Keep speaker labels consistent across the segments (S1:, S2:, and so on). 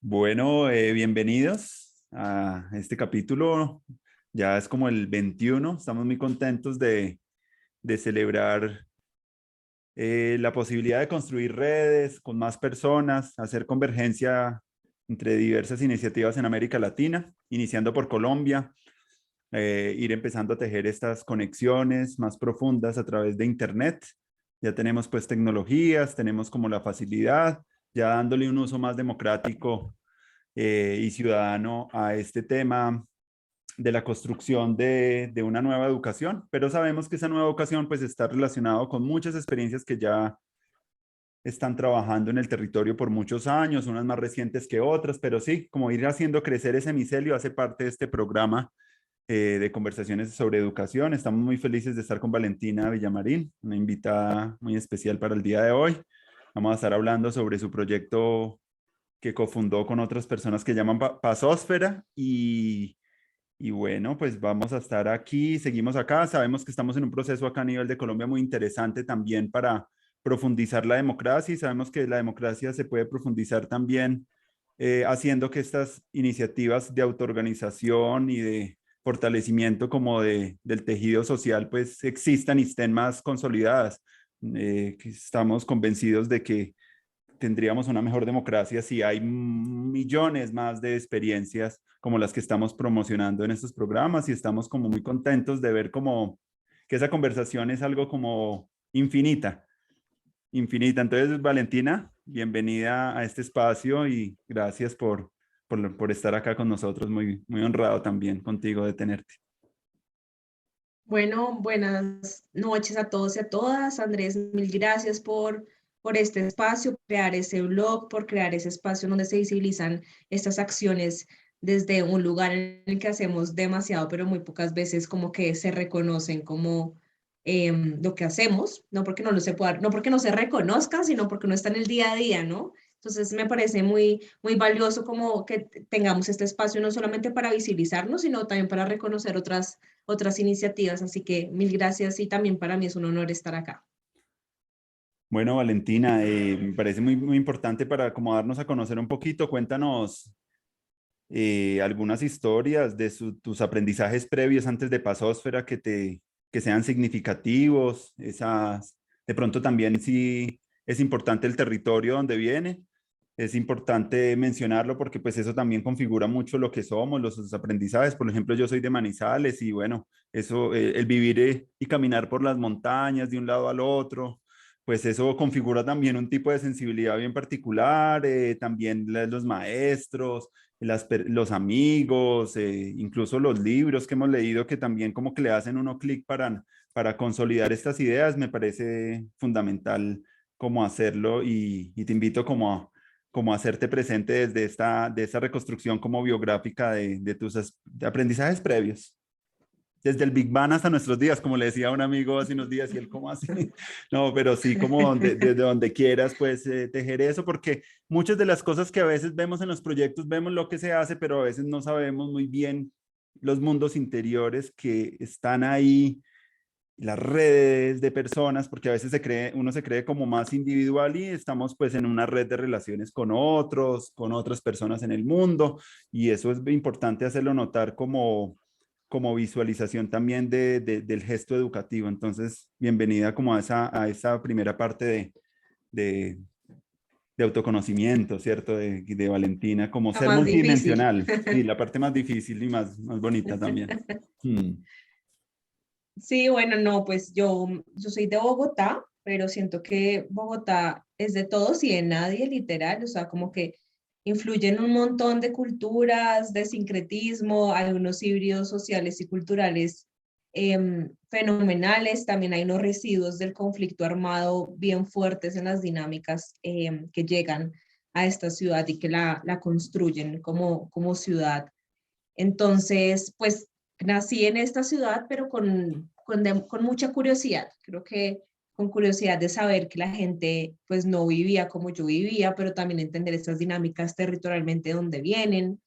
S1: Bueno, bienvenidos a este capítulo. Ya es como el 21. Estamos muy contentos de celebrar la posibilidad de construir redes con más personas, hacer convergencia entre diversas iniciativas en América Latina, iniciando por Colombia, ir empezando a tejer estas conexiones más profundas a través de Internet. Ya tenemos pues tecnologías, tenemos como la facilidad, ya dándole un uso más democrático y ciudadano a este tema de la construcción de una nueva educación, pero sabemos que esa nueva educación pues está relacionado con muchas experiencias que ya están trabajando en el territorio por muchos años, unas más recientes que otras, pero sí, como ir haciendo crecer ese micelio hace parte de este programa de conversaciones sobre educación. Estamos muy felices de estar con Valentina Villamarín, una invitada muy especial para el día de hoy. Vamos a estar hablando sobre su proyecto que cofundó con otras personas que llaman Pasósfera y bueno, pues vamos a estar aquí, seguimos acá, sabemos que estamos en un proceso acá a nivel de Colombia muy interesante también para profundizar la democracia y sabemos que la democracia se puede profundizar también haciendo que estas iniciativas de autoorganización y de fortalecimiento como del tejido social pues existan y estén más consolidadas. Que estamos convencidos de que tendríamos una mejor democracia si hay millones más de experiencias como las que estamos promocionando en estos programas y estamos como muy contentos de ver como que esa conversación es algo como infinita, infinita. Entonces, Valentina, bienvenida a este espacio y gracias por estar acá con nosotros. Muy, muy honrado también contigo de tenerte.
S2: Bueno, buenas noches a todos y a todas. Andrés, mil gracias por este espacio, crear ese blog, por crear ese espacio donde se visibilizan estas acciones desde un lugar en el que hacemos demasiado, pero muy pocas veces como que se reconocen como lo que hacemos, no porque no lo se pueda, no porque no se reconozca, sino porque no está en el día a día, ¿no? Entonces me parece muy valioso como que tengamos este espacio no solamente para visibilizarnos, sino también para reconocer otras iniciativas. Así que mil gracias y también para mí es un honor estar acá.
S1: Bueno, Valentina, me parece muy, muy importante para como darnos a conocer un poquito. Cuéntanos algunas historias de tus aprendizajes previos antes de Pasósfera que sean significativos, de pronto también si es importante el territorio donde viene, es importante mencionarlo porque pues eso también configura mucho lo que somos, los aprendizajes. Por ejemplo, yo soy de Manizales y bueno, eso, el vivir y caminar por las montañas de un lado al otro, pues eso configura también un tipo de sensibilidad bien particular, también los maestros, los amigos, incluso los libros que hemos leído que también como que le hacen uno clic para consolidar estas ideas, me parece fundamental cómo hacerlo y te invito como a hacerte presente desde de esta reconstrucción como biográfica de tus de aprendizajes previos. Desde el Big Bang hasta nuestros días, como le decía a un amigo hace unos días, y él, ¿cómo así? No, pero sí, como desde donde quieras, pues tejer eso, porque muchas de las cosas que a veces vemos en los proyectos, vemos lo que se hace, pero a veces no sabemos muy bien los mundos interiores que están ahí, las redes de personas, porque a veces uno se cree como más individual y estamos pues en una red de relaciones con otros, con otras personas en el mundo, y eso es importante hacerlo notar como visualización también del gesto educativo. Entonces, bienvenida como a esa primera parte de, de autoconocimiento, ¿cierto? De Valentina, como
S2: La
S1: ser
S2: más difícil.
S1: multidimensional. Sí, la parte más difícil y más bonita también. Mm.
S2: Sí, bueno, no, pues yo soy de Bogotá, pero siento que Bogotá es de todos y de nadie, literal, o sea, como que influyen un montón de culturas, de sincretismo, hay unos híbridos sociales y culturales fenomenales, también hay unos residuos del conflicto armado bien fuertes en las dinámicas que llegan a esta ciudad y que la construyen como ciudad. Entonces, pues nací en esta ciudad, pero con mucha curiosidad. Creo que con curiosidad de saber que la gente pues no vivía como yo vivía, pero también entender estas dinámicas territorialmente de dónde vienen.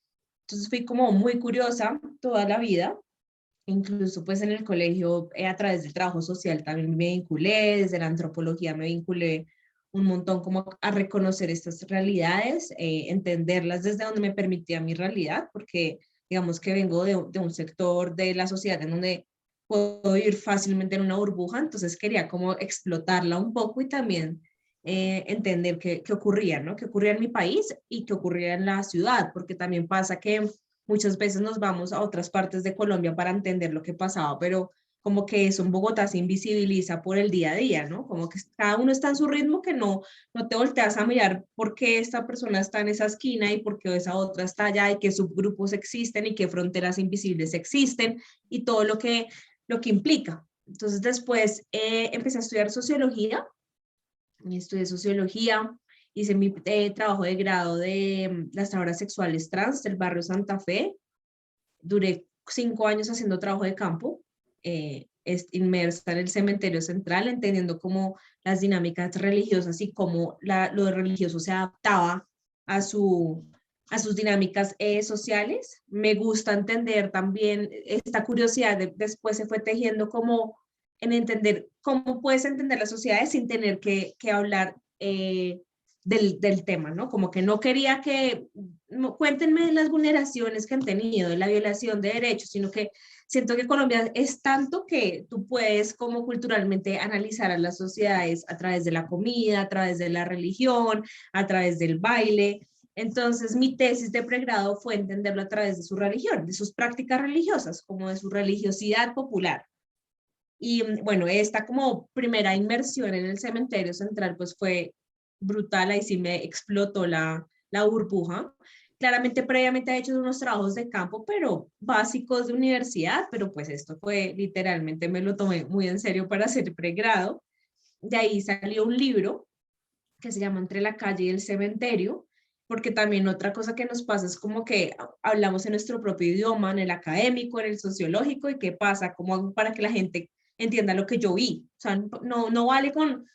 S2: Entonces fui como muy curiosa toda la vida. Incluso pues en el colegio, a través del trabajo social también me vinculé, desde la antropología me vinculé un montón como a reconocer estas realidades, entenderlas desde donde me permitía mi realidad, porque digamos que vengo de un sector de la sociedad en donde puedo vivir fácilmente en una burbuja, entonces quería como explotarla un poco y también entender qué ocurría, ¿no? Qué ocurría en mi país y qué ocurría en la ciudad, porque también pasa que muchas veces nos vamos a otras partes de Colombia para entender lo que pasaba, pero como que eso en Bogotá se invisibiliza por el día a día, ¿no? Como que cada uno está en su ritmo, que no te volteas a mirar por qué esta persona está en esa esquina y por qué esa otra está allá y qué subgrupos existen y qué fronteras invisibles existen y todo lo que implica. Entonces después empecé a estudiar sociología, y estudié sociología, hice mi trabajo de grado de las trabajadoras sexuales trans del barrio Santa Fe, duré 5 años haciendo trabajo de campo, inmersa en el cementerio central, entendiendo cómo las dinámicas religiosas y cómo lo religioso se adaptaba a, a sus dinámicas sociales. Me gusta entender también esta curiosidad, después se fue tejiendo como en entender cómo puedes entender las sociedades sin tener que hablar del tema, ¿no? Como que no quería que cuéntenme de las vulneraciones que han tenido, de la violación de derechos, sino que siento que Colombia es tanto que tú puedes como culturalmente analizar a las sociedades a través de la comida, a través de la religión, a través del baile. Entonces mi tesis de pregrado fue entenderlo a través de su religión, de sus prácticas religiosas, como de su religiosidad popular. Y bueno, esta como primera inmersión en el cementerio central pues fue brutal, ahí sí me explotó la burbuja. Claramente previamente he hecho unos trabajos de campo, pero básicos de universidad, pero pues esto fue literalmente, me lo tomé muy en serio para hacer pregrado. De ahí salió un libro que se llama Entre la calle y el cementerio, porque también otra cosa que nos pasa es como que hablamos en nuestro propio idioma, en el académico, en el sociológico, y qué pasa, cómo hago para que la gente entienda lo que yo vi. O sea, no vale con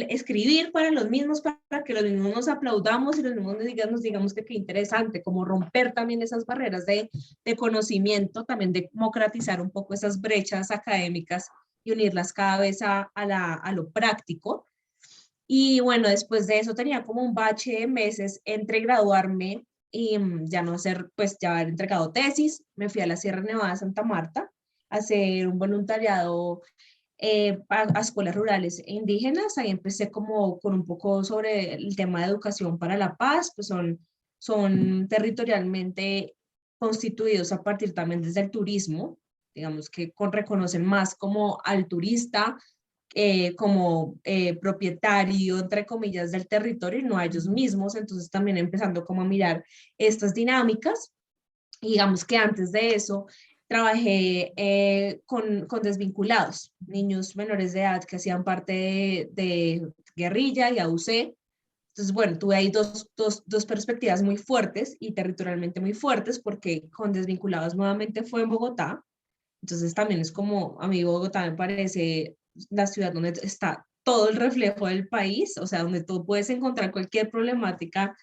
S2: escribir para los mismos, para que los mismos nos aplaudamos y los mismos nos digamos que qué interesante, como romper también esas barreras de conocimiento, también democratizar un poco esas brechas académicas y unirlas cada vez a lo práctico. Y bueno, después de eso tenía como un bache de meses entre graduarme y ya no hacer, pues ya haber entregado tesis. Me fui a la Sierra Nevada de Santa Marta a hacer un voluntariado a escuelas rurales e indígenas. Ahí empecé como con un poco sobre el tema de educación para la paz, pues son territorialmente constituidos a partir también desde el turismo, digamos que reconocen más como al turista como propietario, entre comillas, del territorio y no a ellos mismos. Entonces también empezando como a mirar estas dinámicas. Y digamos que antes de eso trabajé con desvinculados, niños menores de edad que hacían parte de guerrilla y AUC. Entonces, bueno, tuve ahí dos perspectivas muy fuertes y territorialmente muy fuertes, porque con desvinculados nuevamente fue en Bogotá. Entonces también es como, a mí Bogotá me parece la ciudad donde está todo el reflejo del país, o sea, donde tú puedes encontrar cualquier problemática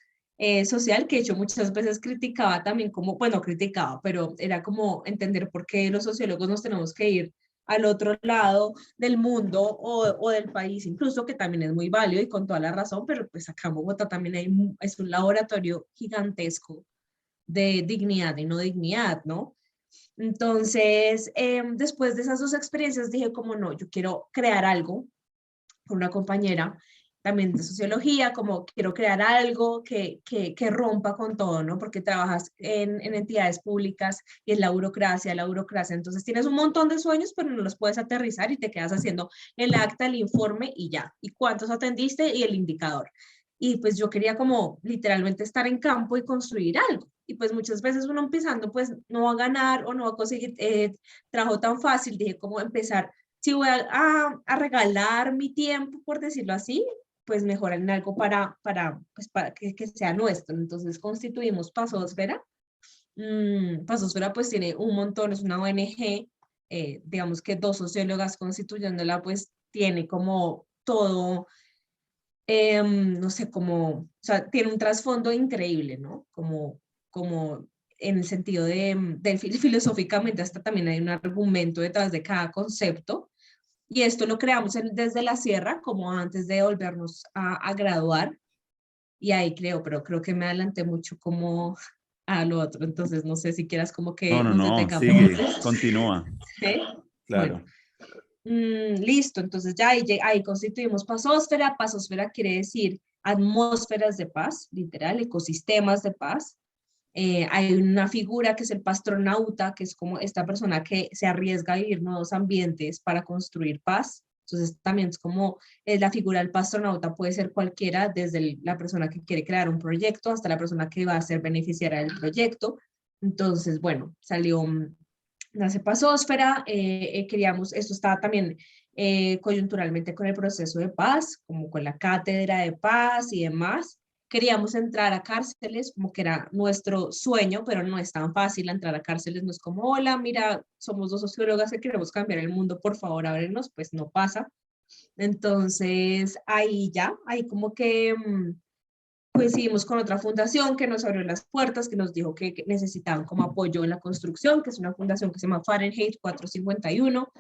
S2: social, que de hecho muchas veces criticaba también como, bueno, criticaba, pero era como entender por qué los sociólogos nos tenemos que ir al otro lado del mundo o del país, incluso, que también es muy válido y con toda la razón, pero pues acá en Bogotá también es un laboratorio gigantesco de dignidad y no dignidad, ¿no? Entonces, después de esas dos experiencias dije como no, yo quiero crear algo con una compañera también de sociología, como quiero crear algo que rompa con todo, ¿no? Porque trabajas en entidades públicas y es la burocracia, entonces tienes un montón de sueños, pero no los puedes aterrizar y te quedas haciendo el acta, el informe y ya, y cuántos atendiste y el indicador. Y pues yo quería como literalmente estar en campo y construir algo. Y pues muchas veces uno empezando pues no va a ganar o no va a conseguir trabajo tan fácil. Dije cómo empezar, si voy a regalar mi tiempo, por decirlo así, pues mejor en algo pues para que sea nuestro. Entonces constituimos Pasosfera. Pasosfera pues tiene un montón, es una ONG, digamos que dos sociólogas constituyéndola pues tiene como todo, no sé, como, o sea, tiene un trasfondo increíble, ¿no? Como en el sentido de filosóficamente hasta también hay un argumento detrás de cada concepto. Y esto lo creamos desde la sierra, como antes de volvernos a graduar. Y ahí creo, pero creo que me adelanté mucho como a lo otro. Entonces, no sé si quieras como
S1: No,
S2: que
S1: no,
S2: nos
S1: no,
S2: detengamos.
S1: sigue, continúa,
S2: ¿Sí? Bueno,
S1: claro.
S2: listo. Entonces ya ahí constituimos Pasósfera. Pasósfera quiere decir atmósferas de paz, literal, ecosistemas de paz. Hay una figura que es el pastronauta, que es como esta persona que se arriesga a vivir nuevos ambientes para construir paz. Entonces también es como la figura del pastronauta puede ser cualquiera, desde la persona que quiere crear un proyecto hasta la persona que va a ser beneficiaria del proyecto. Entonces, bueno, salió, nace Pasósfera, queríamos, esto estaba también coyunturalmente con el proceso de paz, como con la cátedra de paz y demás. Queríamos entrar a cárceles, como que era nuestro sueño, pero no es tan fácil entrar a cárceles, no es como, hola, mira, somos dos sociólogas que queremos cambiar el mundo, por favor, ábrenos, pues no pasa. Entonces, ahí ya, ahí como que coincidimos con otra fundación que nos abrió las puertas, que nos dijo que necesitaban como apoyo en la construcción, que es una fundación que se llama Fahrenheit 451.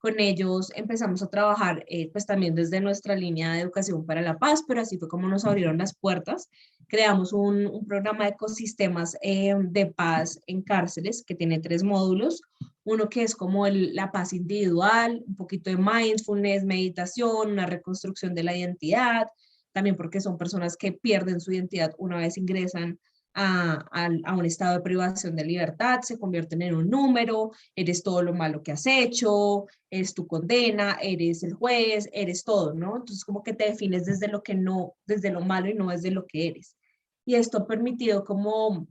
S2: Con ellos empezamos a trabajar pues también desde nuestra línea de educación para la paz, pero así fue como nos abrieron las puertas. Creamos un programa de ecosistemas de paz en cárceles que tiene 3 módulos. Uno que es como la paz individual, un poquito de mindfulness, meditación, una reconstrucción de la identidad, también porque son personas que pierden su identidad una vez ingresan a un estado de privación de libertad, se convierten en un número, eres todo lo malo que has hecho, eres tu condena, eres el juez, eres todo, ¿no? Entonces como que te defines desde lo que no, desde lo malo y no desde lo que eres. Y esto ha permitido como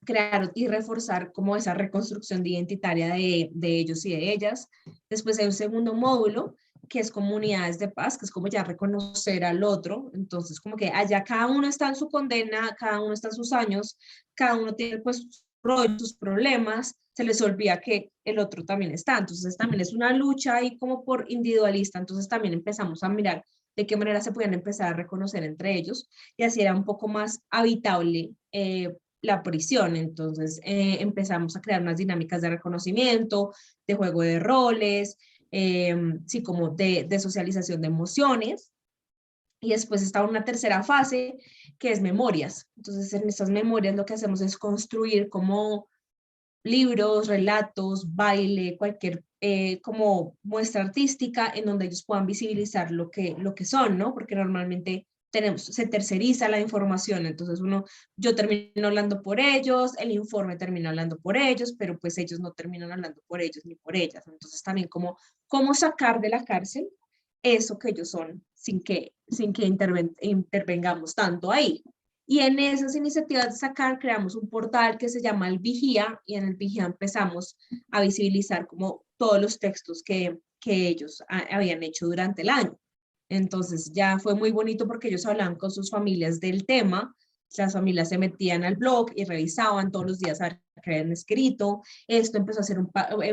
S2: crear y reforzar como esa reconstrucción identitaria de ellos y de ellas. Después hay un segundo módulo que es comunidades de paz, que es como ya reconocer al otro. Entonces, como que allá cada uno está en su condena, cada uno está en sus años, cada uno tiene pues sus rollos, sus problemas, se les olvida que el otro también está. Entonces, también es una lucha ahí como por individualista. Entonces, también empezamos a mirar de qué manera se podían empezar a reconocer entre ellos y así era un poco más habitable la prisión. Entonces empezamos a crear unas dinámicas de reconocimiento, de juego de roles, sí, como de socialización de emociones. Y después está una tercera fase que es memorias. Entonces en estas memorias lo que hacemos es construir como libros, relatos, baile, cualquier como muestra artística en donde ellos puedan visibilizar lo que son, ¿no? Porque normalmente se terceriza la información, entonces yo termino hablando por ellos, el informe termina hablando por ellos, pero pues ellos no terminan hablando por ellos ni por ellas. Entonces también como cómo sacar de la cárcel eso que ellos son sin que intervengamos tanto ahí. Y en esas iniciativas de sacar, creamos un portal que se llama El Vigía, y en El Vigía empezamos a visibilizar como todos los textos que ellos habían hecho durante el año. Entonces ya fue muy bonito porque ellos hablaban con sus familias del tema, las familias se metían al blog y revisaban todos los días a ver qué habían escrito. Esto empezó a ser un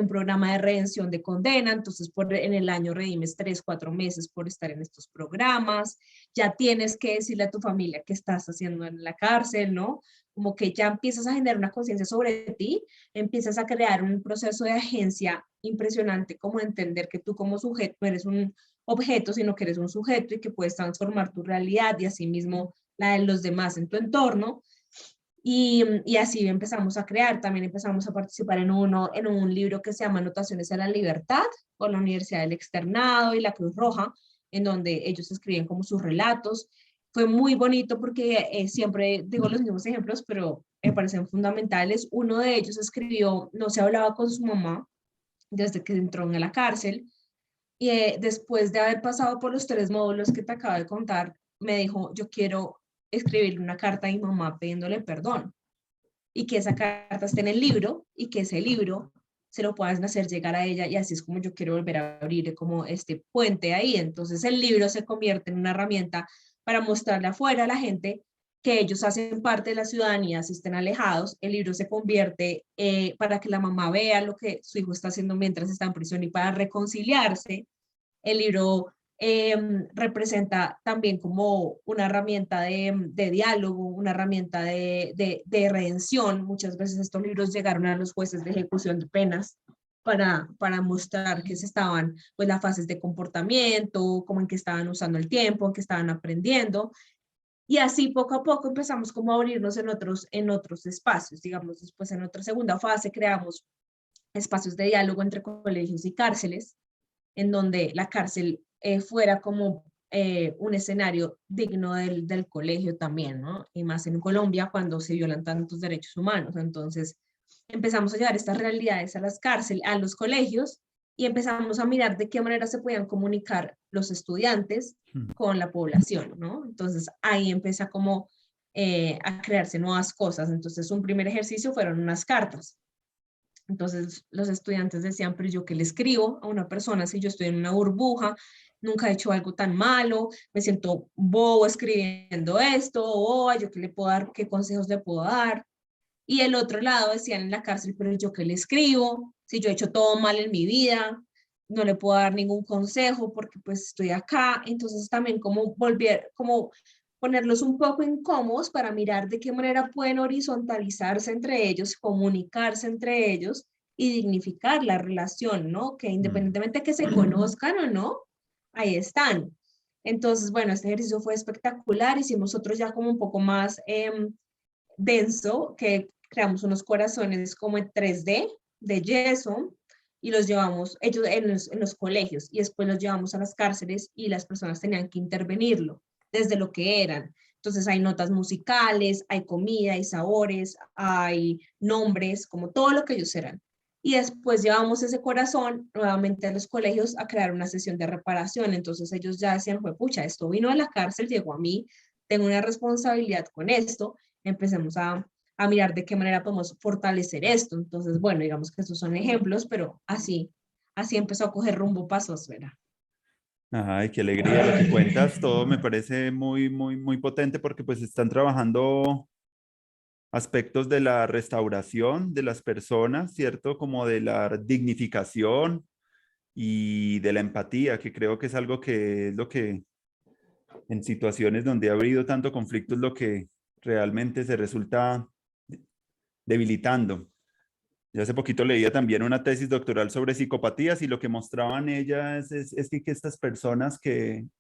S2: programa de redención de condena, entonces en el año redimes 3, 4 meses por estar en estos programas. Ya tienes que decirle a tu familia qué estás haciendo en la cárcel, ¿no? Como que ya empiezas a generar una conciencia sobre ti, empiezas a crear un proceso de agencia impresionante, como entender que tú como sujeto no eres un objeto, sino que eres un sujeto y que puedes transformar tu realidad y asimismo la de los demás en tu entorno. Y así empezamos a crear, también empezamos a participar en un libro que se llama Anotaciones a la Libertad, con la Universidad del Externado y la Cruz Roja, en donde ellos escriben como sus relatos. Fue muy bonito porque siempre digo los mismos ejemplos, pero me parecen fundamentales. Uno de ellos escribió, no se hablaba con su mamá desde que entró en la cárcel, y después de haber pasado por los 3 módulos que te acabo de contar, me dijo, yo quiero escribirle una carta a mi mamá pidiéndole perdón y que esa carta esté en el libro y que ese libro se lo puedan hacer llegar a ella y así es como yo quiero volver a abrir como este puente ahí. Entonces el libro se convierte en una herramienta para mostrarle afuera a la gente que ellos hacen parte de la ciudadanía, si estén alejados, el libro se convierte para que la mamá vea lo que su hijo está haciendo mientras está en prisión y para reconciliarse. El libro representa también como una herramienta de diálogo, una herramienta de redención. Muchas veces estos libros llegaron a los jueces de ejecución de penas para mostrar que se estaban, pues, las fases de comportamiento, como en que estaban usando el tiempo, en que estaban aprendiendo. Y así poco a poco empezamos como a abrirnos en otros espacios. Digamos, después en otra segunda fase creamos espacios de diálogo entre colegios y cárceles, en donde la cárcel fuera como un escenario digno del colegio también, ¿no? Y más en Colombia cuando se violan tantos derechos humanos. Entonces empezamos a llevar estas realidades a las cárceles, a los colegios, y empezamos a mirar de qué manera se podían comunicar los estudiantes con la población, ¿no? Entonces ahí empieza como a crearse nuevas cosas. Entonces un primer ejercicio fueron unas cartas. Entonces los estudiantes decían, pero yo qué le escribo a una persona si yo estoy en una burbuja, nunca he hecho algo tan malo, me siento bobo escribiendo esto, o yo qué le puedo dar, qué consejos le puedo dar. Y el otro lado decían en la cárcel, pero yo qué le escribo, si yo he hecho todo mal en mi vida, no le puedo dar ningún consejo porque pues estoy acá. Entonces también como volver, como ponerlos un poco incómodos para mirar de qué manera pueden horizontalizarse entre ellos, comunicarse entre ellos y dignificar la relación, ¿no? Que independientemente de que se conozcan o no, ahí están. Entonces, bueno, este ejercicio fue espectacular, hicimos otros ya como un poco más denso, que creamos unos corazones como en 3D de yeso y los llevamos ellos en los colegios y después los llevamos a las cárceles y las personas tenían que intervenirlo desde lo que eran. Entonces hay notas musicales, hay comida, hay sabores, hay nombres, como todo lo que ellos eran. Y después llevamos ese corazón nuevamente a los colegios a crear una sesión de reparación. Entonces ellos ya decían, fue pucha, esto vino de la cárcel, llegó a mí, tengo una responsabilidad con esto, empecemos a mirar de qué manera podemos fortalecer esto. Entonces, bueno, digamos que estos son ejemplos, pero así empezó a coger rumbo Pasosfera.
S1: Ay, qué alegría lo que cuentas, todo me parece muy, muy, muy potente porque pues están trabajando aspectos de la restauración de las personas, ¿cierto? Como de la dignificación y de la empatía, que creo que es algo que es lo que en situaciones donde ha habido tanto conflicto es lo que realmente se resulta debilitando. Yo hace poquito leía también una tesis doctoral sobre psicopatías y lo que mostraban ellas es que estas personas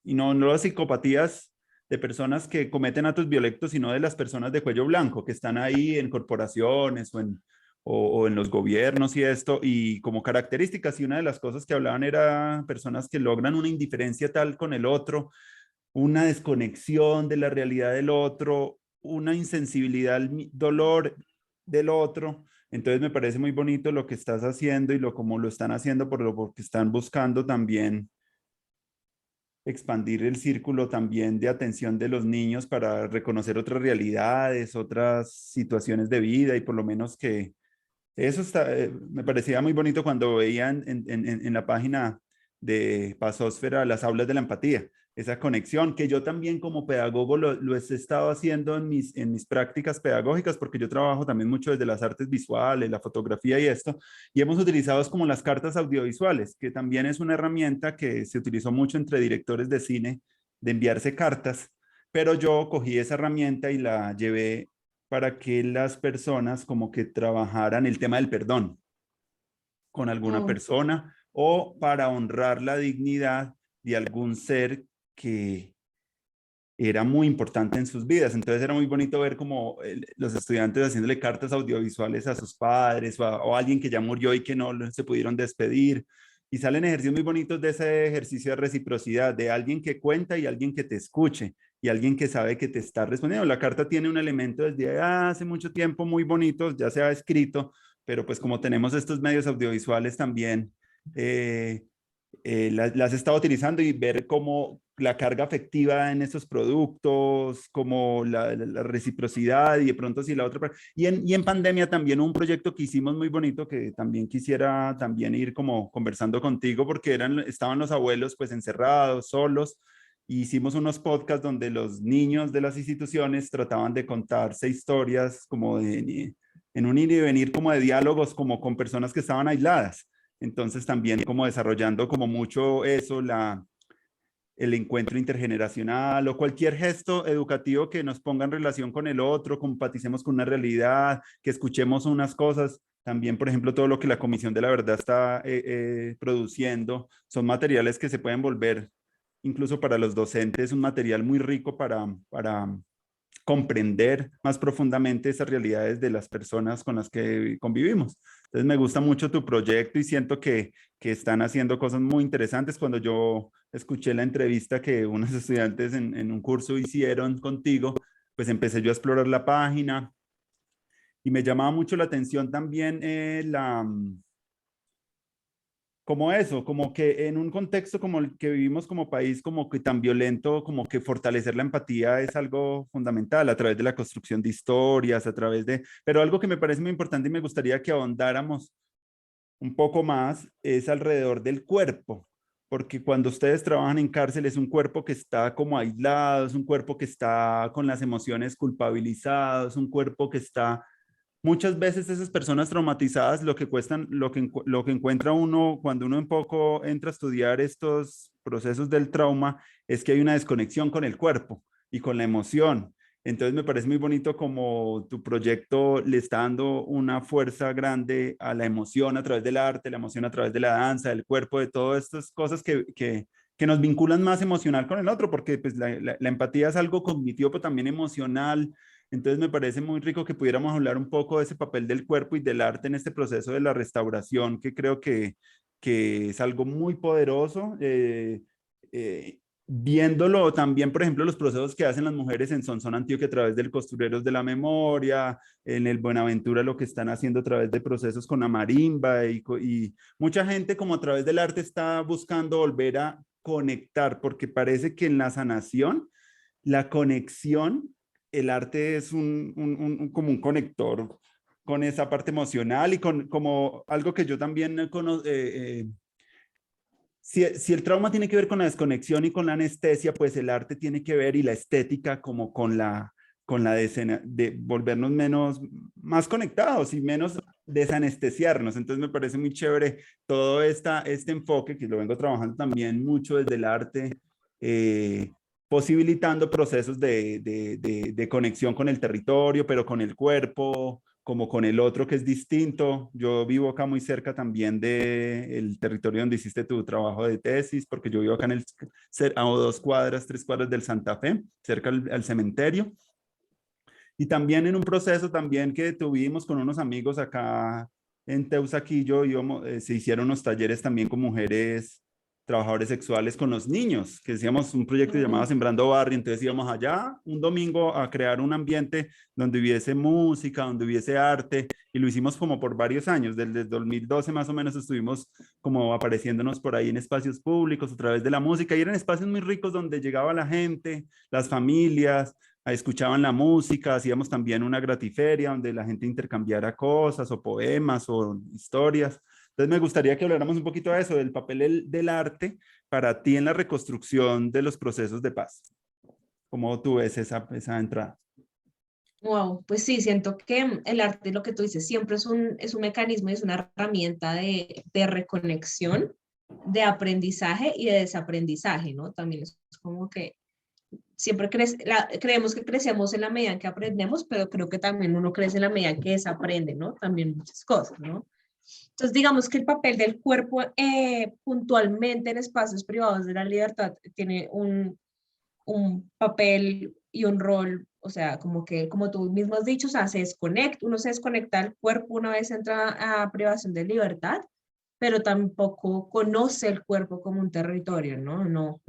S1: y no las psicopatías de personas que cometen actos violentos, sino de las personas de cuello blanco que están ahí en corporaciones o en los gobiernos y esto, y como características, y una de las cosas que hablaban era personas que logran una indiferencia tal con el otro, una desconexión de la realidad del otro, una insensibilidad al dolor del otro. Entonces me parece muy bonito lo que estás haciendo y como lo están haciendo porque están buscando también expandir el círculo también de atención de los niños para reconocer otras realidades, otras situaciones de vida y por lo menos que eso me parecía muy bonito cuando veían en la página de Pasósfera las aulas de la empatía, esa conexión que yo también como pedagogo lo he estado haciendo en mis prácticas pedagógicas, porque yo trabajo también mucho desde las artes visuales, la fotografía y esto, y hemos utilizado como las cartas audiovisuales, que también es una herramienta que se utilizó mucho entre directores de cine, de enviarse cartas, pero yo cogí esa herramienta y la llevé para que las personas como que trabajaran el tema del perdón con alguna
S2: Oh,
S1: persona o para honrar la dignidad de algún ser que era muy importante en sus vidas. Entonces era muy bonito ver como los estudiantes haciéndole cartas audiovisuales a sus padres o a alguien que ya murió y que no se pudieron despedir. Y salen ejercicios muy bonitos de ese ejercicio de reciprocidad, de alguien que cuenta y alguien que te escuche y alguien que sabe que te está respondiendo. La carta tiene un elemento desde hace mucho tiempo muy bonito, ya se ha escrito, pero pues como tenemos estos medios audiovisuales también, las he estado utilizando y ver cómo la carga afectiva en esos productos, como la reciprocidad y de pronto si la otra... y en pandemia también un proyecto que hicimos muy bonito que también quisiera también ir como conversando contigo porque estaban los abuelos pues encerrados, solos, y hicimos unos podcasts donde los niños de las instituciones trataban de contarse historias como en un ir y venir como de diálogos como con personas que estaban aisladas. Entonces también como desarrollando como mucho eso, el encuentro intergeneracional o cualquier gesto educativo que nos ponga en relación con el otro, compaticemos con una realidad, que escuchemos unas cosas. También, por ejemplo, todo lo que la Comisión de la Verdad está produciendo son materiales que se pueden volver, incluso para los docentes, un material muy rico para comprender más profundamente esas realidades de las personas con las que convivimos. Entonces me gusta mucho tu proyecto y siento que están haciendo cosas muy interesantes. Cuando yo escuché la entrevista que unos estudiantes en un curso hicieron contigo, pues empecé yo a explorar la página y me llamaba mucho la atención también como eso, como que en un contexto como el que vivimos como país, como que tan violento, como que fortalecer la empatía es algo fundamental a través de la construcción de historias, a través de, pero algo que me parece muy importante y me gustaría que ahondáramos un poco más es alrededor del cuerpo, porque cuando ustedes trabajan en cárcel es un cuerpo que está como aislado, es un cuerpo que está con las emociones culpabilizadas, es un cuerpo que está muchas veces esas personas traumatizadas lo que cuestan, lo que encuentra uno cuando uno un poco entra a estudiar estos procesos del trauma es que hay una desconexión con el cuerpo y con la emoción. Entonces me parece muy bonito como tu proyecto le está dando una fuerza grande a la emoción a través del arte, la emoción a través de la danza, del cuerpo, de todas estas cosas que nos vinculan más emocional con el otro, porque pues la empatía es algo cognitivo, pero también emocional. Entonces me parece muy rico que pudiéramos hablar un poco de ese papel del cuerpo y del arte en este proceso de la restauración, que creo que es algo muy poderoso. Viéndolo también, por ejemplo, los procesos que hacen las mujeres en Sonsón, Antioquia, a través del Costureros de la Memoria, en el Buenaventura, lo que están haciendo a través de procesos con la marimba y mucha gente como a través del arte está buscando volver a conectar, porque parece que en la sanación, la conexión, el arte es como un conector con esa parte emocional y con como algo que yo también conozco. Si el trauma tiene que ver con la desconexión y con la anestesia, pues el arte tiene que ver y la estética como con la de volvernos más conectados y menos desanestesiarnos. Entonces me parece muy chévere todo este enfoque que lo vengo trabajando también mucho desde el arte, eh, posibilitando procesos de conexión con el territorio, pero con el cuerpo, como con el otro que es distinto. Yo vivo acá muy cerca también del territorio donde hiciste tu trabajo de tesis, porque yo vivo acá a 2 cuadras, 3 cuadras del Santa Fe, cerca al cementerio. Y también en un proceso también que tuvimos con unos amigos acá en Teusaquillo, se hicieron unos talleres también con mujeres trabajadores sexuales con los niños, que decíamos un proyecto llamado Sembrando Barrio, entonces íbamos allá un domingo a crear un ambiente donde hubiese música, donde hubiese arte, y lo hicimos como por varios años, desde el 2012 más o menos estuvimos como apareciéndonos por ahí en espacios públicos a través de la música, y eran espacios muy ricos donde llegaba la gente, las familias, escuchaban la música, hacíamos también una gratiferia donde la gente intercambiara cosas o poemas o historias. Entonces me gustaría que habláramos un poquito de eso, del papel del arte para ti en la reconstrucción de los procesos de paz. ¿Cómo tú ves esa entrada?
S2: Wow, pues sí, siento que el arte, lo que tú dices, siempre es un mecanismo, es una herramienta de reconexión, de aprendizaje y de desaprendizaje, ¿no? También es como que siempre creemos que crecemos en la medida en que aprendemos, pero creo que también uno crece en la medida en que desaprende, ¿no? También muchas cosas, ¿no? Entonces, digamos que el papel del cuerpo puntualmente en espacios privados de la libertad tiene un papel y un rol, o sea, como que, como tú mismo has dicho, o sea, uno se desconecta del cuerpo una vez entra a privación de libertad, pero tampoco conoce el cuerpo como un territorio, ¿no? No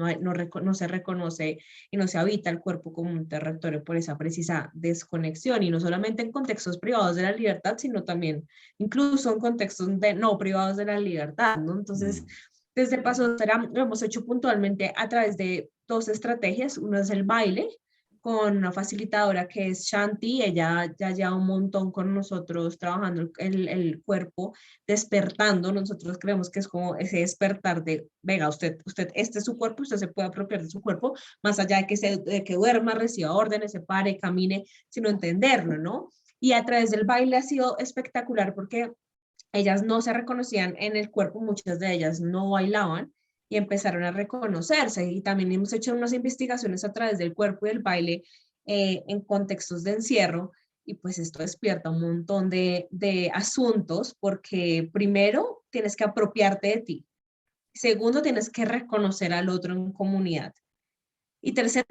S2: se reconoce y no se habita el cuerpo como un territorio por esa precisa desconexión, y no solamente en contextos privados de la libertad, sino también incluso en contextos no privados de la libertad, ¿no? Entonces, desde Paso Tera lo hemos hecho puntualmente a través de dos estrategias. Una es el baile, con una facilitadora que es Shanti. Ella ya lleva un montón con nosotros trabajando el cuerpo, despertando. Nosotros creemos que es como ese despertar de, venga, usted, este es su cuerpo, usted se puede apropiar de su cuerpo, más allá de que duerma, reciba órdenes, se pare, camine, sino entenderlo, ¿no? Y a través del baile ha sido espectacular porque ellas no se reconocían en el cuerpo, muchas de ellas no bailaban, y empezaron a reconocerse. Y también hemos hecho unas investigaciones a través del cuerpo y del baile en contextos de encierro, y pues esto despierta un montón de asuntos, porque primero tienes que apropiarte de ti, segundo tienes que reconocer al otro en comunidad, y tercero,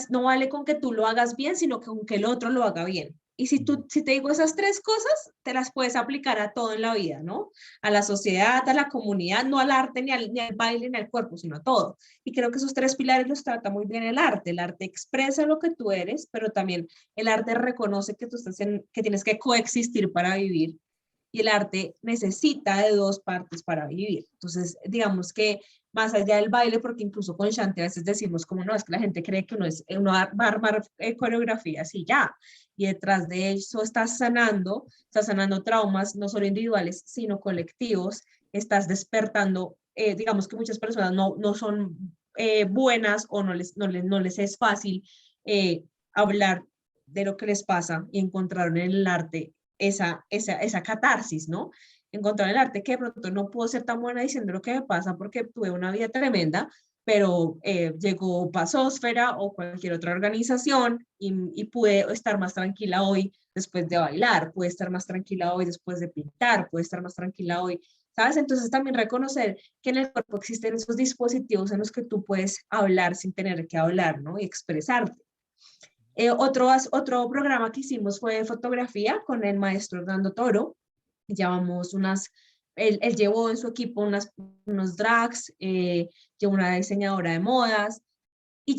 S2: no vale con que tú lo hagas bien, sino con que el otro lo haga bien. Y si te digo esas tres cosas, te las puedes aplicar a todo en la vida, ¿no? A la sociedad, a la comunidad, no al arte, ni al baile, ni al cuerpo, sino a todo. Y creo que esos tres pilares los trata muy bien el arte. El arte expresa lo que tú eres, pero también el arte reconoce que que tienes que coexistir para vivir. Y el arte necesita de dos partes para vivir. Entonces, digamos que más allá del baile, porque incluso con Shanti a veces decimos como no, es que la gente cree que uno va a armar coreografías y ya, y detrás de eso estás sanando traumas, no solo individuales, sino colectivos, estás despertando, digamos que muchas personas no son buenas, o no les es fácil hablar de lo que les pasa, y encontraron en el arte esa catarsis, ¿no? Encontrar el arte, que de pronto no puedo ser tan buena diciendo lo que me pasa porque tuve una vida tremenda, pero llegó Pasósfera o cualquier otra organización, y pude estar más tranquila hoy después de bailar, pude estar más tranquila hoy después de pintar, pude estar más tranquila hoy, ¿sabes? Entonces también reconocer que en el cuerpo existen esos dispositivos en los que tú puedes hablar sin tener que hablar, ¿no? Y expresarte. Otro programa que hicimos fue fotografía con el maestro Hernando Toro. Llevamos él llevó en su equipo unos drags, llevó una diseñadora de modas, y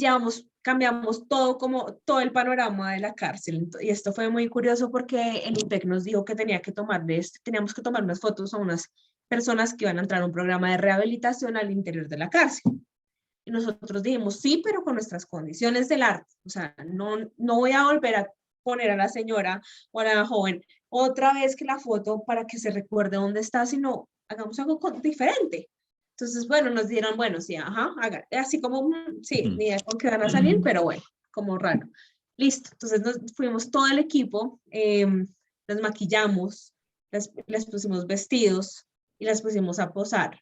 S2: cambiamos todo el panorama de la cárcel. Y esto fue muy curioso porque el IPEC nos dijo que teníamos que tomar unas fotos a unas personas que iban a entrar a un programa de rehabilitación al interior de la cárcel. Y nosotros dijimos, sí, pero con nuestras condiciones del arte. O sea, no voy a volver a poner a la señora o a la joven otra vez que la foto para que se recuerde dónde está, sino hagamos algo diferente. Entonces, bueno, nos dieron, bueno, sí, ajá, así como, sí, ni idea con qué van a salir, pero bueno, como raro. Listo, entonces nos fuimos todo el equipo, las maquillamos, les pusimos vestidos y las pusimos a posar.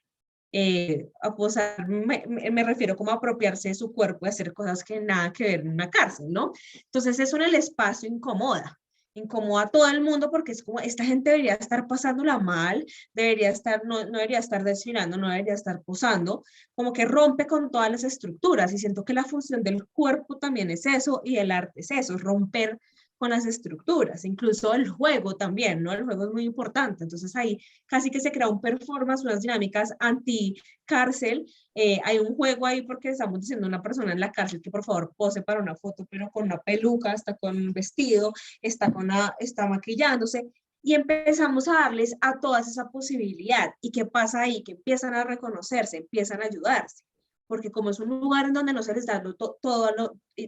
S2: A posar, me refiero como a apropiarse de su cuerpo y hacer cosas que nada que ver en una cárcel, ¿no? Entonces eso en el espacio incomoda a todo el mundo, porque es como, esta gente debería estar pasándola mal, no debería estar desfilando, no debería estar posando, como que rompe con todas las estructuras, y siento que la función del cuerpo también es eso, y el arte es eso, es romper con las estructuras, incluso el juego también, ¿no? El juego es muy importante, entonces ahí casi que se crea un performance, unas dinámicas anti-cárcel. Hay un juego ahí porque estamos diciendo a una persona en la cárcel que por favor pose para una foto, pero con una peluca, está con un vestido, está maquillándose, y empezamos a darles a todas esa posibilidad. ¿Y qué pasa ahí? Que empiezan a reconocerse, empiezan a ayudarse, porque como es un lugar en donde no se les da todo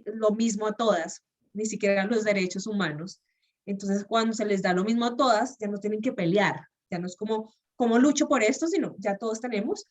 S2: lo mismo a todas, ni siquiera los derechos humanos, entonces cuando se les da lo mismo a todas, ya no tienen que pelear, ya no es como lucho por esto, sino ya todos tenemos,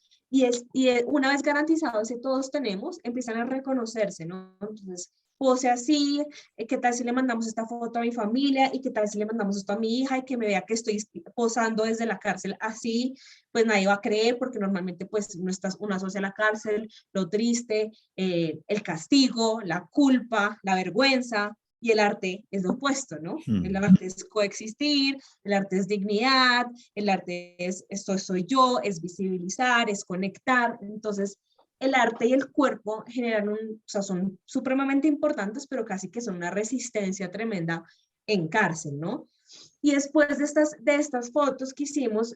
S2: una vez garantizado ese todos tenemos, empiezan a reconocerse, ¿no? Entonces, pose así, ¿qué tal si le mandamos esta foto a mi familia? ¿Y qué tal si le mandamos esto a mi hija y que me vea que estoy posando desde la cárcel así? Pues nadie va a creer, porque normalmente pues uno asocia la cárcel, lo triste, el castigo, la culpa, la vergüenza, y el arte es lo opuesto, ¿no? El arte es coexistir, el arte es dignidad, el arte es esto soy yo, es visibilizar, es conectar. Entonces, el arte y el cuerpo o sea, son supremamente importantes, pero casi que son una resistencia tremenda en cárcel, ¿no? Y después de estas fotos quisimos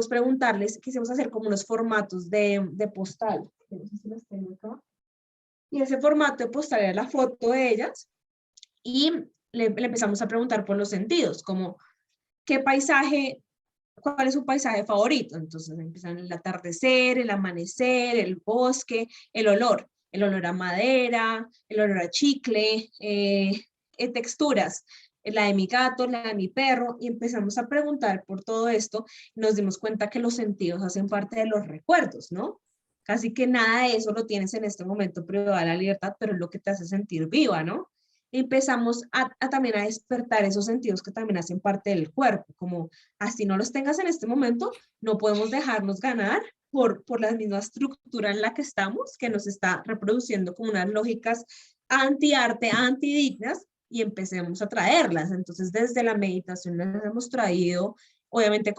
S2: preguntarles, quisimos hacer como unos formatos de postal. No sé si las tengo acá. Y ese formato de postal era la foto de ellas, y le empezamos a preguntar por los sentidos, como qué paisaje, cuál es su paisaje favorito. Entonces empiezan el atardecer, el amanecer, el bosque, el olor a madera, el olor a chicle, texturas, la de mi gato, la de mi perro, y empezamos a preguntar por todo esto, y nos dimos cuenta que los sentidos hacen parte de los recuerdos, ¿no? Casi que nada de eso lo tienes en este momento privado de la libertad, pero es lo que te hace sentir viva, ¿no? Empezamos también a despertar esos sentidos que también hacen parte del cuerpo, como así no los tengas en este momento, no podemos dejarnos ganar, por la misma estructura en la que estamos, que nos está reproduciendo como unas lógicas anti-arte, anti-dignas, y empecemos a traerlas. Entonces, desde la meditación las hemos traído, obviamente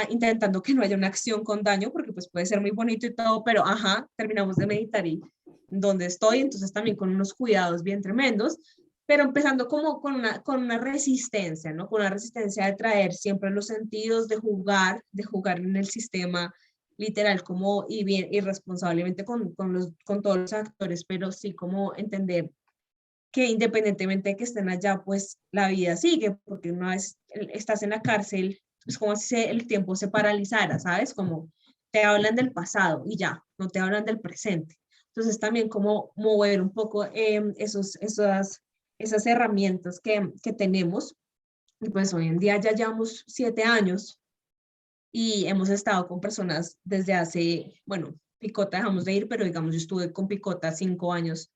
S2: intentando que no haya una acción con daño, porque pues puede ser muy bonito y todo, pero ajá, terminamos de meditar y donde estoy, entonces también con unos cuidados bien tremendos, pero empezando como con una resistencia, ¿no? Con una resistencia de traer siempre los sentidos, de jugar en el sistema literal como y bien irresponsablemente con todos los actores, pero sí como entender que independientemente de que estén allá, pues la vida sigue, porque una vez estás en la cárcel, es como si el tiempo se paralizara, ¿sabes? Como te hablan del pasado y ya, no te hablan del presente. Entonces también como mover un poco esas herramientas que tenemos. Y pues hoy en día ya llevamos 7 años y hemos estado con personas desde hace, bueno, Picota dejamos de ir, pero digamos yo estuve con Picota 5 años.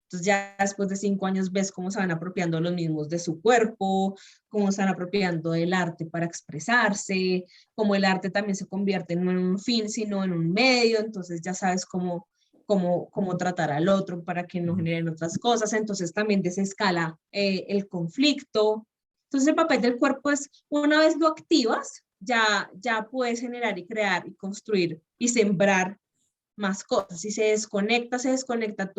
S2: Entonces ya después de 5 años ves cómo se van apropiando los mismos de su cuerpo, cómo se van apropiando del arte para expresarse, cómo el arte también se convierte no en un fin, sino en un medio, entonces ya sabes cómo tratar al otro para que no generen otras cosas, entonces también desescala el conflicto. Entonces el papel del cuerpo es, una vez lo activas, ya puedes generar y crear y construir y sembrar más cosas. Si se desconecta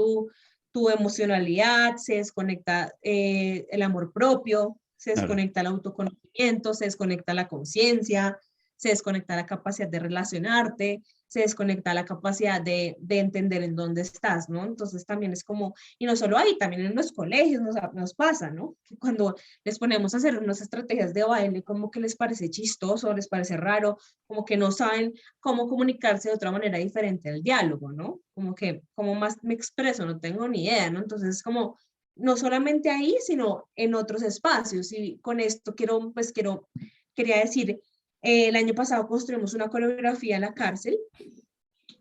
S2: tu emocionalidad, se desconecta el amor propio, se
S1: Claro.
S2: desconecta el autoconocimiento, se desconecta la conciencia, se desconecta la capacidad de relacionarte, se desconecta la capacidad de entender en dónde estás, ¿no? Entonces también es como, y no solo ahí, también en los colegios nos pasa, ¿no? Que cuando les ponemos a hacer unas estrategias de baile, como que les parece chistoso, les parece raro, como que no saben cómo comunicarse de otra manera diferente al diálogo, ¿no? Como que, ¿cómo más me expreso? No tengo ni idea, ¿no? Entonces es como, no solamente ahí, sino en otros espacios. Y con esto quería decir, el año pasado construimos una coreografía en la cárcel,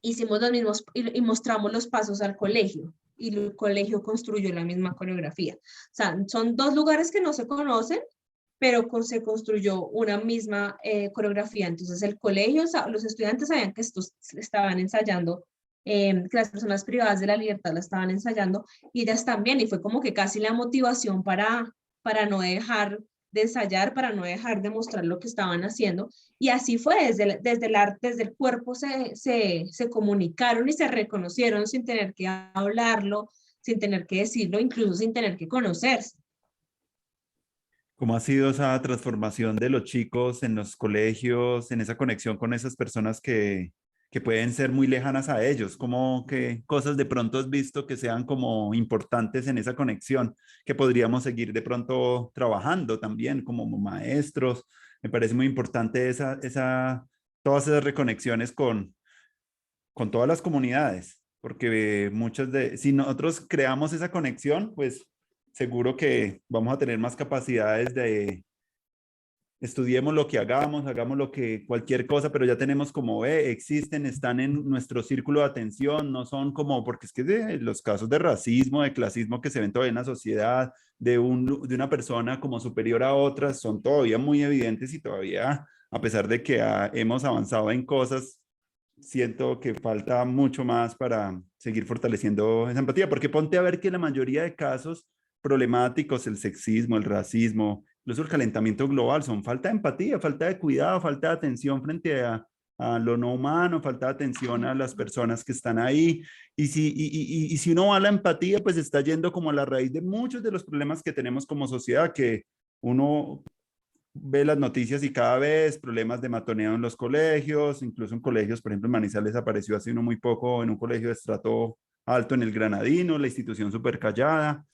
S2: hicimos los mismos y mostramos los pasos al colegio. Y el colegio construyó la misma coreografía. O sea, son dos lugares que no se conocen, pero se construyó una misma coreografía. Entonces el colegio, los estudiantes sabían que estos estaban ensayando, que las personas privadas de la libertad la estaban ensayando, y ellas también, y fue como que casi la motivación para no dejar de ensayar, para no dejar de mostrar lo que estaban haciendo. Y así fue, desde el cuerpo se comunicaron y se reconocieron sin tener que hablarlo, sin tener que decirlo, incluso sin tener que conocerse.
S1: ¿Cómo ha sido esa transformación de los chicos en los colegios, en esa conexión con esas personas que pueden ser muy lejanas a ellos? ¿Cómo qué cosas de pronto has visto que sean como importantes en esa conexión que podríamos seguir de pronto trabajando también como maestros? Me parece muy importante todas esas reconexiones con todas las comunidades, porque si nosotros creamos esa conexión, pues seguro que vamos a tener más capacidades de estudiemos lo que hagamos, hagamos lo que cualquier cosa, pero ya tenemos como existen, están en nuestro círculo de atención, no son como, porque es que los casos de racismo, de clasismo que se ven todavía en la sociedad, de una persona como superior a otras, son todavía muy evidentes y todavía, a pesar de que hemos avanzado en cosas, siento que falta mucho más para seguir fortaleciendo esa empatía, porque ponte a ver que la mayoría de casos problemáticos, el sexismo, el racismo, incluso el calentamiento global, son falta de empatía, falta de cuidado, falta de atención frente a lo no humano, falta de atención a las personas que están ahí. Y si uno va a la empatía, pues está yendo como a la raíz de muchos de los problemas que tenemos como sociedad, que uno ve las noticias y cada vez problemas de matoneo en los colegios, incluso en colegios, por ejemplo, en Manizales apareció hace uno muy poco en un colegio de estrato alto en el Granadino, la institución súper callada.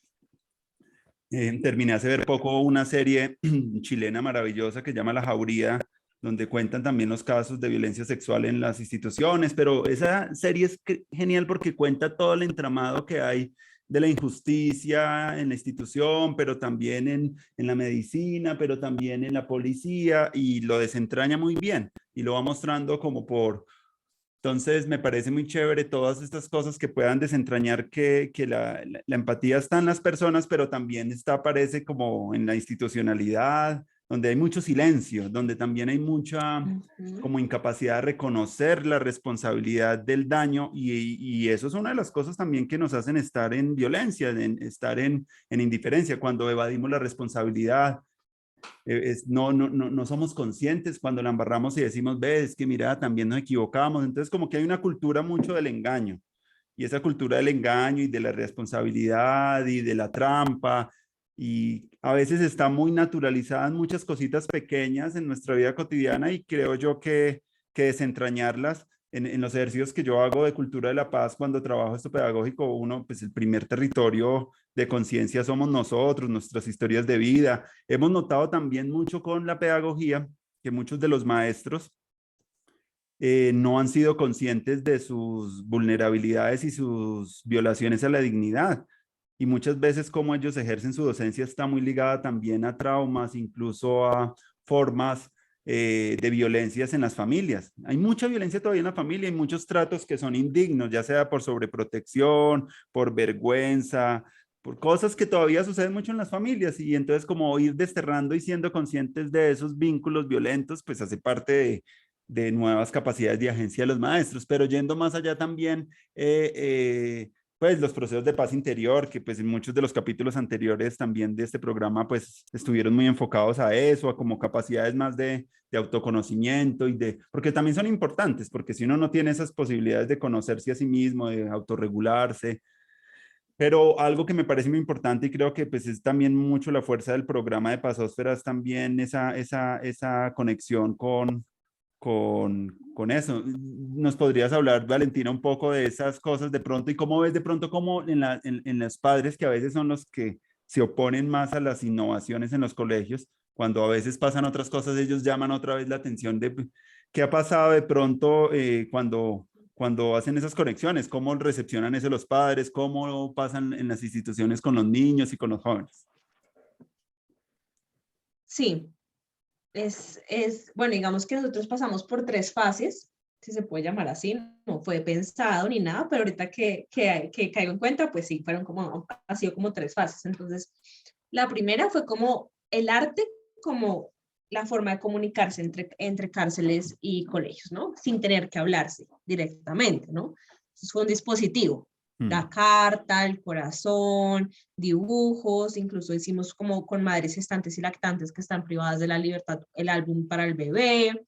S1: Terminé hace ver poco una serie chilena maravillosa que se llama La Jauría, donde cuentan también los casos de violencia sexual en las instituciones, pero esa serie es genial porque cuenta todo el entramado que hay de la injusticia en la institución, pero también en la medicina, pero también en la policía, y lo desentraña muy bien y lo va mostrando como entonces, me parece muy chévere todas estas cosas que puedan desentrañar que la empatía está en las personas, pero también está, aparece como en la institucionalidad, donde hay mucho silencio, donde también hay mucha como incapacidad de reconocer la responsabilidad del daño y eso es una de las cosas también que nos hacen estar en violencia, estar en indiferencia, cuando evadimos la responsabilidad. No somos conscientes cuando la embarramos y decimos, ves que mira, también nos equivocamos. Entonces como que hay una cultura mucho del engaño y esa cultura del engaño y de la responsabilidad y de la trampa y a veces está muy naturalizada en muchas cositas pequeñas en nuestra vida cotidiana y creo yo que desentrañarlas en los ejercicios que yo hago de cultura de la paz cuando trabajo esto pedagógico, uno, pues el primer territorio de conciencia somos nosotros, nuestras historias de vida. Hemos notado también mucho con la pedagogía que muchos de los maestros no han sido conscientes de sus vulnerabilidades y sus violaciones a la dignidad. Y muchas veces como ellos ejercen su docencia está muy ligada también a traumas, incluso a formas de violencias en las familias. Hay mucha violencia todavía en la familia y muchos tratos que son indignos, ya sea por sobreprotección, por vergüenza, por cosas que todavía suceden mucho en las familias. Y entonces como ir desterrando y siendo conscientes de esos vínculos violentos, pues hace parte de nuevas capacidades de agencia de los maestros, pero yendo más allá también, pues los procesos de paz interior, que pues en muchos de los capítulos anteriores también de este programa pues estuvieron muy enfocados a eso, a como capacidades más de autoconocimiento y de, porque también son importantes, porque si uno no tiene esas posibilidades de conocerse a sí mismo, de autorregularse, pero algo que me parece muy importante y creo que pues es también mucho la fuerza del programa de Pazósfera es también esa conexión con eso. ¿Nos podrías hablar, Valentina, un poco de esas cosas de pronto y cómo ves de pronto cómo en los padres que a veces son los que se oponen más a las innovaciones en los colegios, cuando a veces pasan otras cosas, ellos llaman otra vez la atención de qué ha pasado de pronto cuando hacen esas conexiones, cómo recepcionan eso los padres, cómo pasan en las instituciones con los niños y con los jóvenes?
S2: Sí, bueno, digamos que nosotros pasamos por 3 fases, si se puede llamar así, no fue pensado ni nada, pero ahorita que caigo en cuenta, pues sí, ha sido como 3 fases. Entonces, la primera fue como el arte, como la forma de comunicarse entre cárceles y colegios, ¿no? Sin tener que hablarse directamente, ¿no? Entonces fue un dispositivo, la carta, el corazón, dibujos, incluso hicimos como con madres gestantes y lactantes que están privadas de la libertad, el álbum para el bebé.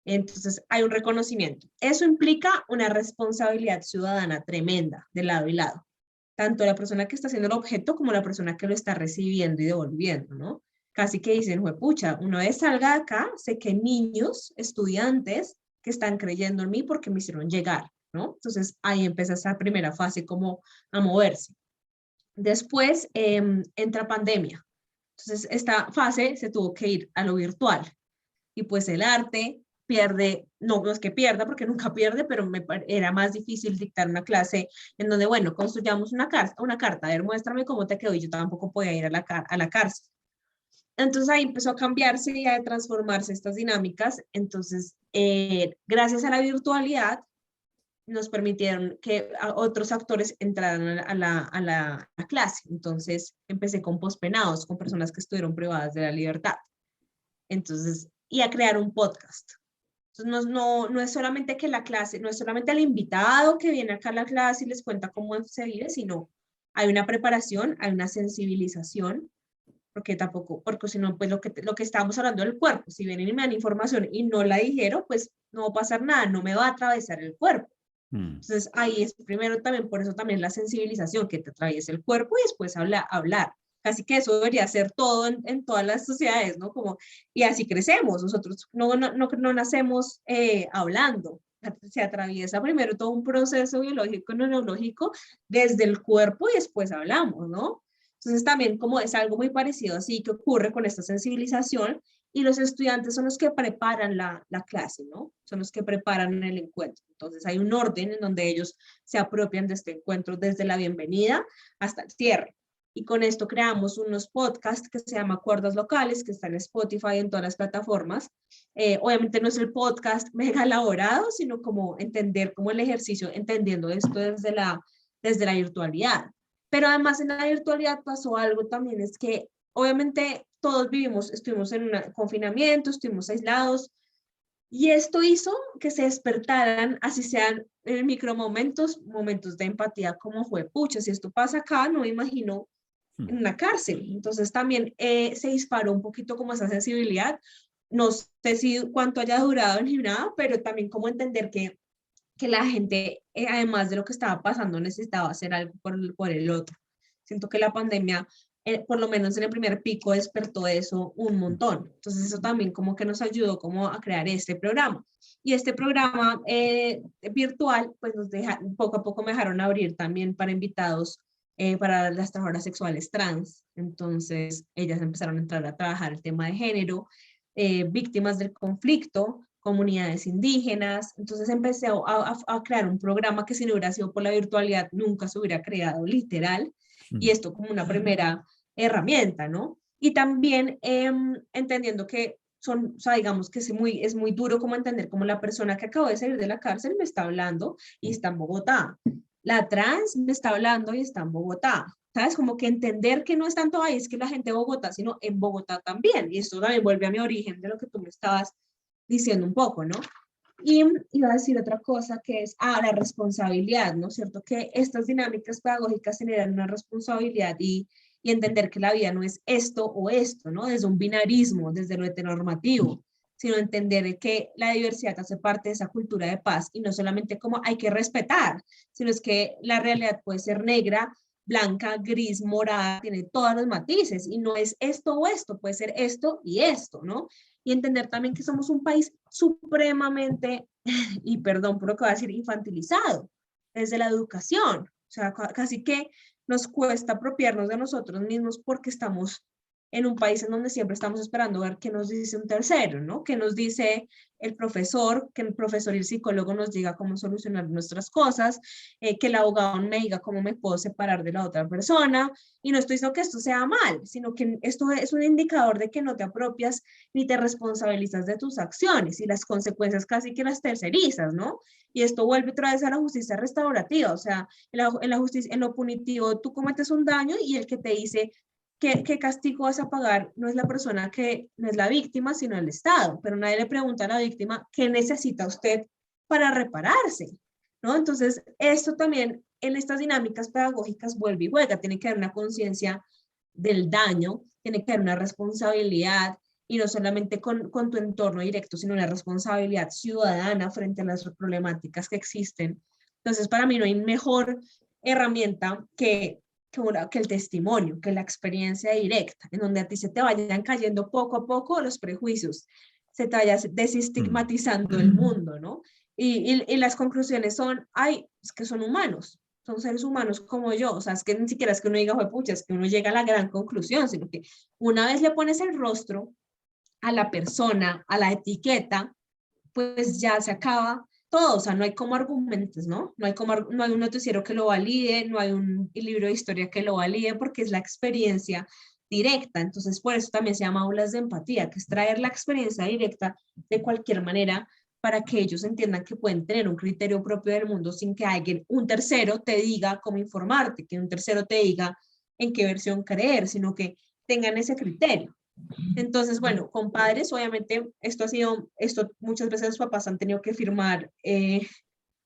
S2: Entonces hay un reconocimiento. Eso implica una responsabilidad ciudadana tremenda de lado y lado, tanto la persona que está haciendo el objeto como la persona que lo está recibiendo y devolviendo, ¿no? Casi que dicen, pucha, una vez salga de acá, sé que niños, estudiantes que están creyendo en mí porque me hicieron llegar, ¿no? Entonces ahí empieza esa primera fase como a moverse. Después entra pandemia. Entonces, esta fase se tuvo que ir a lo virtual y pues el arte pierde, no es que pierda porque nunca pierde, pero era más difícil dictar una clase en donde, bueno, construyamos una carta, a ver, muéstrame cómo te quedó y yo tampoco podía ir a la cárcel. Entonces ahí empezó a cambiarse y a transformarse estas dinámicas. Entonces, gracias a la virtualidad, nos permitieron que otros actores entraran a la clase. Entonces empecé con pospenados, con personas que estuvieron privadas de la libertad. Entonces, y a crear un podcast. Entonces, no es solamente que la clase, no es solamente el invitado que viene acá a la clase y les cuenta cómo se vive, sino hay una preparación, hay una sensibilización, porque si no, pues lo que estábamos hablando del cuerpo, si vienen y me dan información y no la dijeron, pues no va a pasar nada, no me va a atravesar el cuerpo. Entonces ahí es primero también, por eso también la sensibilización, que te atraviesa el cuerpo y después hablar. Casi que eso debería ser todo en todas las sociedades, ¿no? Como, y así crecemos, nosotros no nacemos hablando, se atraviesa primero todo un proceso biológico, neurológico, desde el cuerpo y después hablamos, ¿no? Entonces también como es algo muy parecido así que ocurre con esta sensibilización y los estudiantes son los que preparan la clase, ¿no? Son los que preparan el encuentro. Entonces hay un orden en donde ellos se apropian de este encuentro desde la bienvenida hasta el cierre. Y con esto creamos unos podcasts que se llama Cuerdas Locales, que están en Spotify y en todas las plataformas. Obviamente no es el podcast mega elaborado, sino como entender como el ejercicio, entendiendo esto desde la virtualidad. Pero además en la virtualidad pasó algo también, es que obviamente todos estuvimos en un confinamiento, estuvimos aislados, y esto hizo que se despertaran, así sean en micromomentos, momentos de empatía, como fue, pucha, si esto pasa acá, no me imagino en una cárcel. Entonces también se disparó un poquito como esa sensibilidad. No sé si cuánto haya durado ni nada, pero también como entender que la gente, además de lo que estaba pasando, necesitaba hacer algo por el otro. Siento que la pandemia, por lo menos en el primer pico, despertó eso un montón. Entonces eso también como que nos ayudó como a crear este programa. Y este programa virtual, pues nos deja, poco a poco me dejaron abrir también para invitados, para las trabajadoras sexuales trans. Entonces ellas empezaron a entrar a trabajar el tema de género, víctimas del conflicto, comunidades indígenas. Entonces empecé a crear un programa que si no hubiera sido por la virtualidad nunca se hubiera creado, literal, y esto como una primera herramienta, ¿no? Y también entendiendo que son, o sea, digamos que es muy duro como entender como la persona que acabó de salir de la cárcel me está hablando y está en Bogotá. La trans me está hablando y está en Bogotá. ¿Sabes? Como que entender que no es tanto ahí, es que la gente de Bogotá, sino en Bogotá también. Y esto también vuelve a mi origen de lo que tú me estabas diciendo un poco, ¿no? Y iba a decir otra cosa que es, la responsabilidad, ¿no es cierto? Que estas dinámicas pedagógicas generan una responsabilidad y entender que la vida no es esto o esto, ¿no? Desde un binarismo, desde lo heteronormativo, sino entender que la diversidad hace parte de esa cultura de paz y no solamente como hay que respetar, sino es que la realidad puede ser negra, blanca, gris, morada, tiene todos los matices y no es esto o esto, puede ser esto y esto, ¿no? Y entender también que somos un país supremamente, y perdón por lo que voy a decir, infantilizado desde la educación. O sea, casi que nos cuesta apropiarnos de nosotros mismos porque estamos en un país en donde siempre estamos esperando ver qué nos dice un tercero, ¿no? ¿Qué nos dice el profesor? Que el profesor y el psicólogo nos diga cómo solucionar nuestras cosas, que el abogado me diga cómo me puedo separar de la otra persona. Y no estoy diciendo que esto sea mal, sino que esto es un indicador de que no te apropias ni te responsabilizas de tus acciones y las consecuencias casi que las tercerizas, ¿no? Y esto vuelve otra vez a la justicia restaurativa, o sea, en la justicia, en lo punitivo, tú cometes un daño y el que te dice qué castigo vas a pagar no es la persona que no es la víctima, sino el Estado, pero nadie le pregunta a la víctima qué necesita usted para repararse, ¿no? Entonces, esto también en estas dinámicas pedagógicas vuelve y juega, tiene que haber una conciencia del daño, tiene que haber una responsabilidad y no solamente con tu entorno directo, sino una responsabilidad ciudadana frente a las problemáticas que existen. Entonces, para mí no hay mejor herramienta que el testimonio, que la experiencia directa, en donde a ti se te vayan cayendo poco a poco los prejuicios, se te vaya desestigmatizando el mundo, ¿no? Y las conclusiones son, ay, es que son humanos, son seres humanos como yo, o sea, es que ni siquiera es que uno diga, pucha, es que uno llega a la gran conclusión, sino que una vez le pones el rostro a la persona, a la etiqueta, pues ya se acaba todo, o sea, no hay como argumentos, ¿no? No hay un noticiero que lo valide, no hay un libro de historia que lo valide, porque es la experiencia directa, entonces por eso también se llama aulas de empatía, que es traer la experiencia directa de cualquier manera para que ellos entiendan que pueden tener un criterio propio del mundo sin que alguien, un tercero, te diga cómo informarte, que un tercero te diga en qué versión creer, sino que tengan ese criterio. Entonces, bueno, con padres, obviamente, esto muchas veces los papás han tenido que firmar,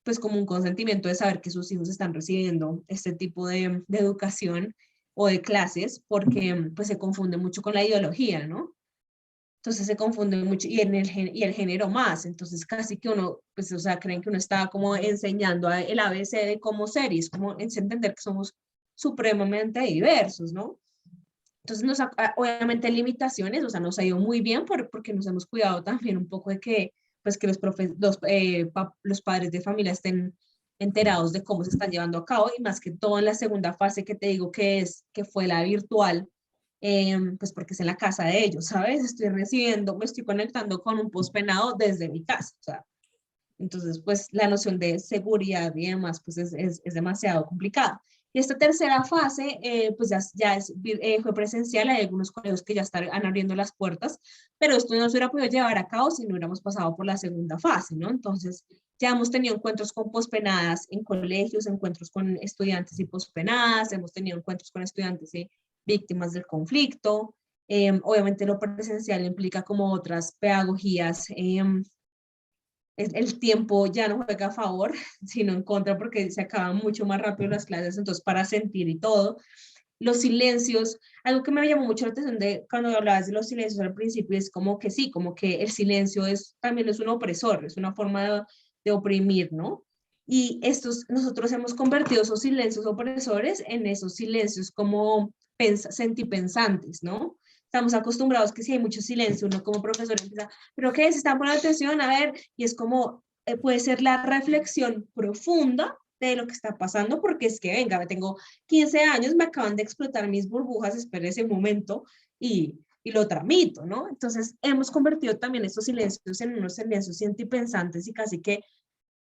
S2: pues como un consentimiento de saber que sus hijos están recibiendo este tipo de educación o de clases, porque pues se confunde mucho con la ideología, ¿no? Entonces se confunde mucho y el género más, entonces casi que uno, pues, o sea, creen que uno está como enseñando el ABC de cómo ser y es como es entender que somos supremamente diversos, ¿no? Entonces, obviamente limitaciones, o sea, nos ha ido muy bien porque nos hemos cuidado también un poco de que, pues, que los padres de familia estén enterados de cómo se están llevando a cabo y más que todo en la segunda fase que te digo que fue la virtual, pues porque es en la casa de ellos, ¿sabes? Me estoy conectando con un pospenado desde mi casa, o sea, entonces, pues la noción de seguridad y demás, pues es demasiado complicada. Y esta tercera fase, pues fue presencial, hay algunos colegios que ya están abriendo las puertas, pero esto no se hubiera podido llevar a cabo si no hubiéramos pasado por la segunda fase, ¿no? Entonces, ya hemos tenido encuentros con pospenadas en colegios, encuentros con estudiantes y pospenadas, hemos tenido encuentros con estudiantes y víctimas del conflicto, Obviamente lo presencial implica como otras pedagogías. El tiempo ya no juega a favor, sino en contra, porque se acaban mucho más rápido las clases, entonces para sentir y todo. Los silencios, algo que me llamó mucho la atención de cuando hablabas de los silencios al principio, es como que sí, como que el silencio es, también es un opresor, es una forma de oprimir, ¿no? Y nosotros hemos convertido esos silencios opresores en esos silencios como sentipensantes, ¿no? Estamos acostumbrados que si hay mucho silencio, uno como profesor empieza, pero ¿qué es? ¿Están poniendo atención? A ver, y es como, puede ser la reflexión profunda de lo que está pasando, porque es que, venga, tengo 15 años, me acaban de explotar mis burbujas, espere ese momento y lo tramito, ¿no? Entonces, hemos convertido también estos silencios en unos silencios sentipensantes y casi que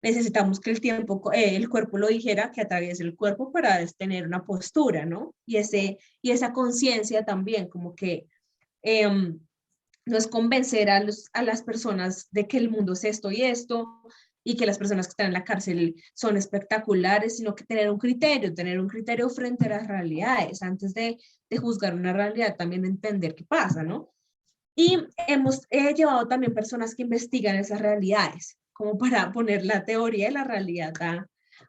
S2: necesitamos que el tiempo, el cuerpo lo dijera, que atraviese el cuerpo para tener una postura, ¿no? Y esa conciencia también, como que eh, no es convencer a las personas de que el mundo es esto y esto, y que las personas que están en la cárcel son espectaculares, sino que tener un criterio frente a las realidades, antes de juzgar una realidad, también entender qué pasa, ¿no? Y hemos llevado también personas que investigan esas realidades, como para poner la teoría de la realidad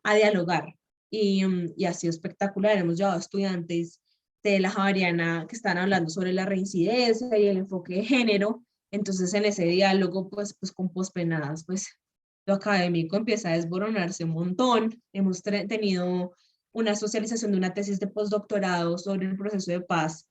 S2: a dialogar. Y ha sido espectacular. Hemos llevado estudiantes de la Javeriana que están hablando sobre la reincidencia y el enfoque de género. Entonces, en ese diálogo, pues con pospenadas, pues lo académico empieza a desboronarse un montón. Hemos tenido una socialización de una tesis de postdoctorado sobre el proceso de paz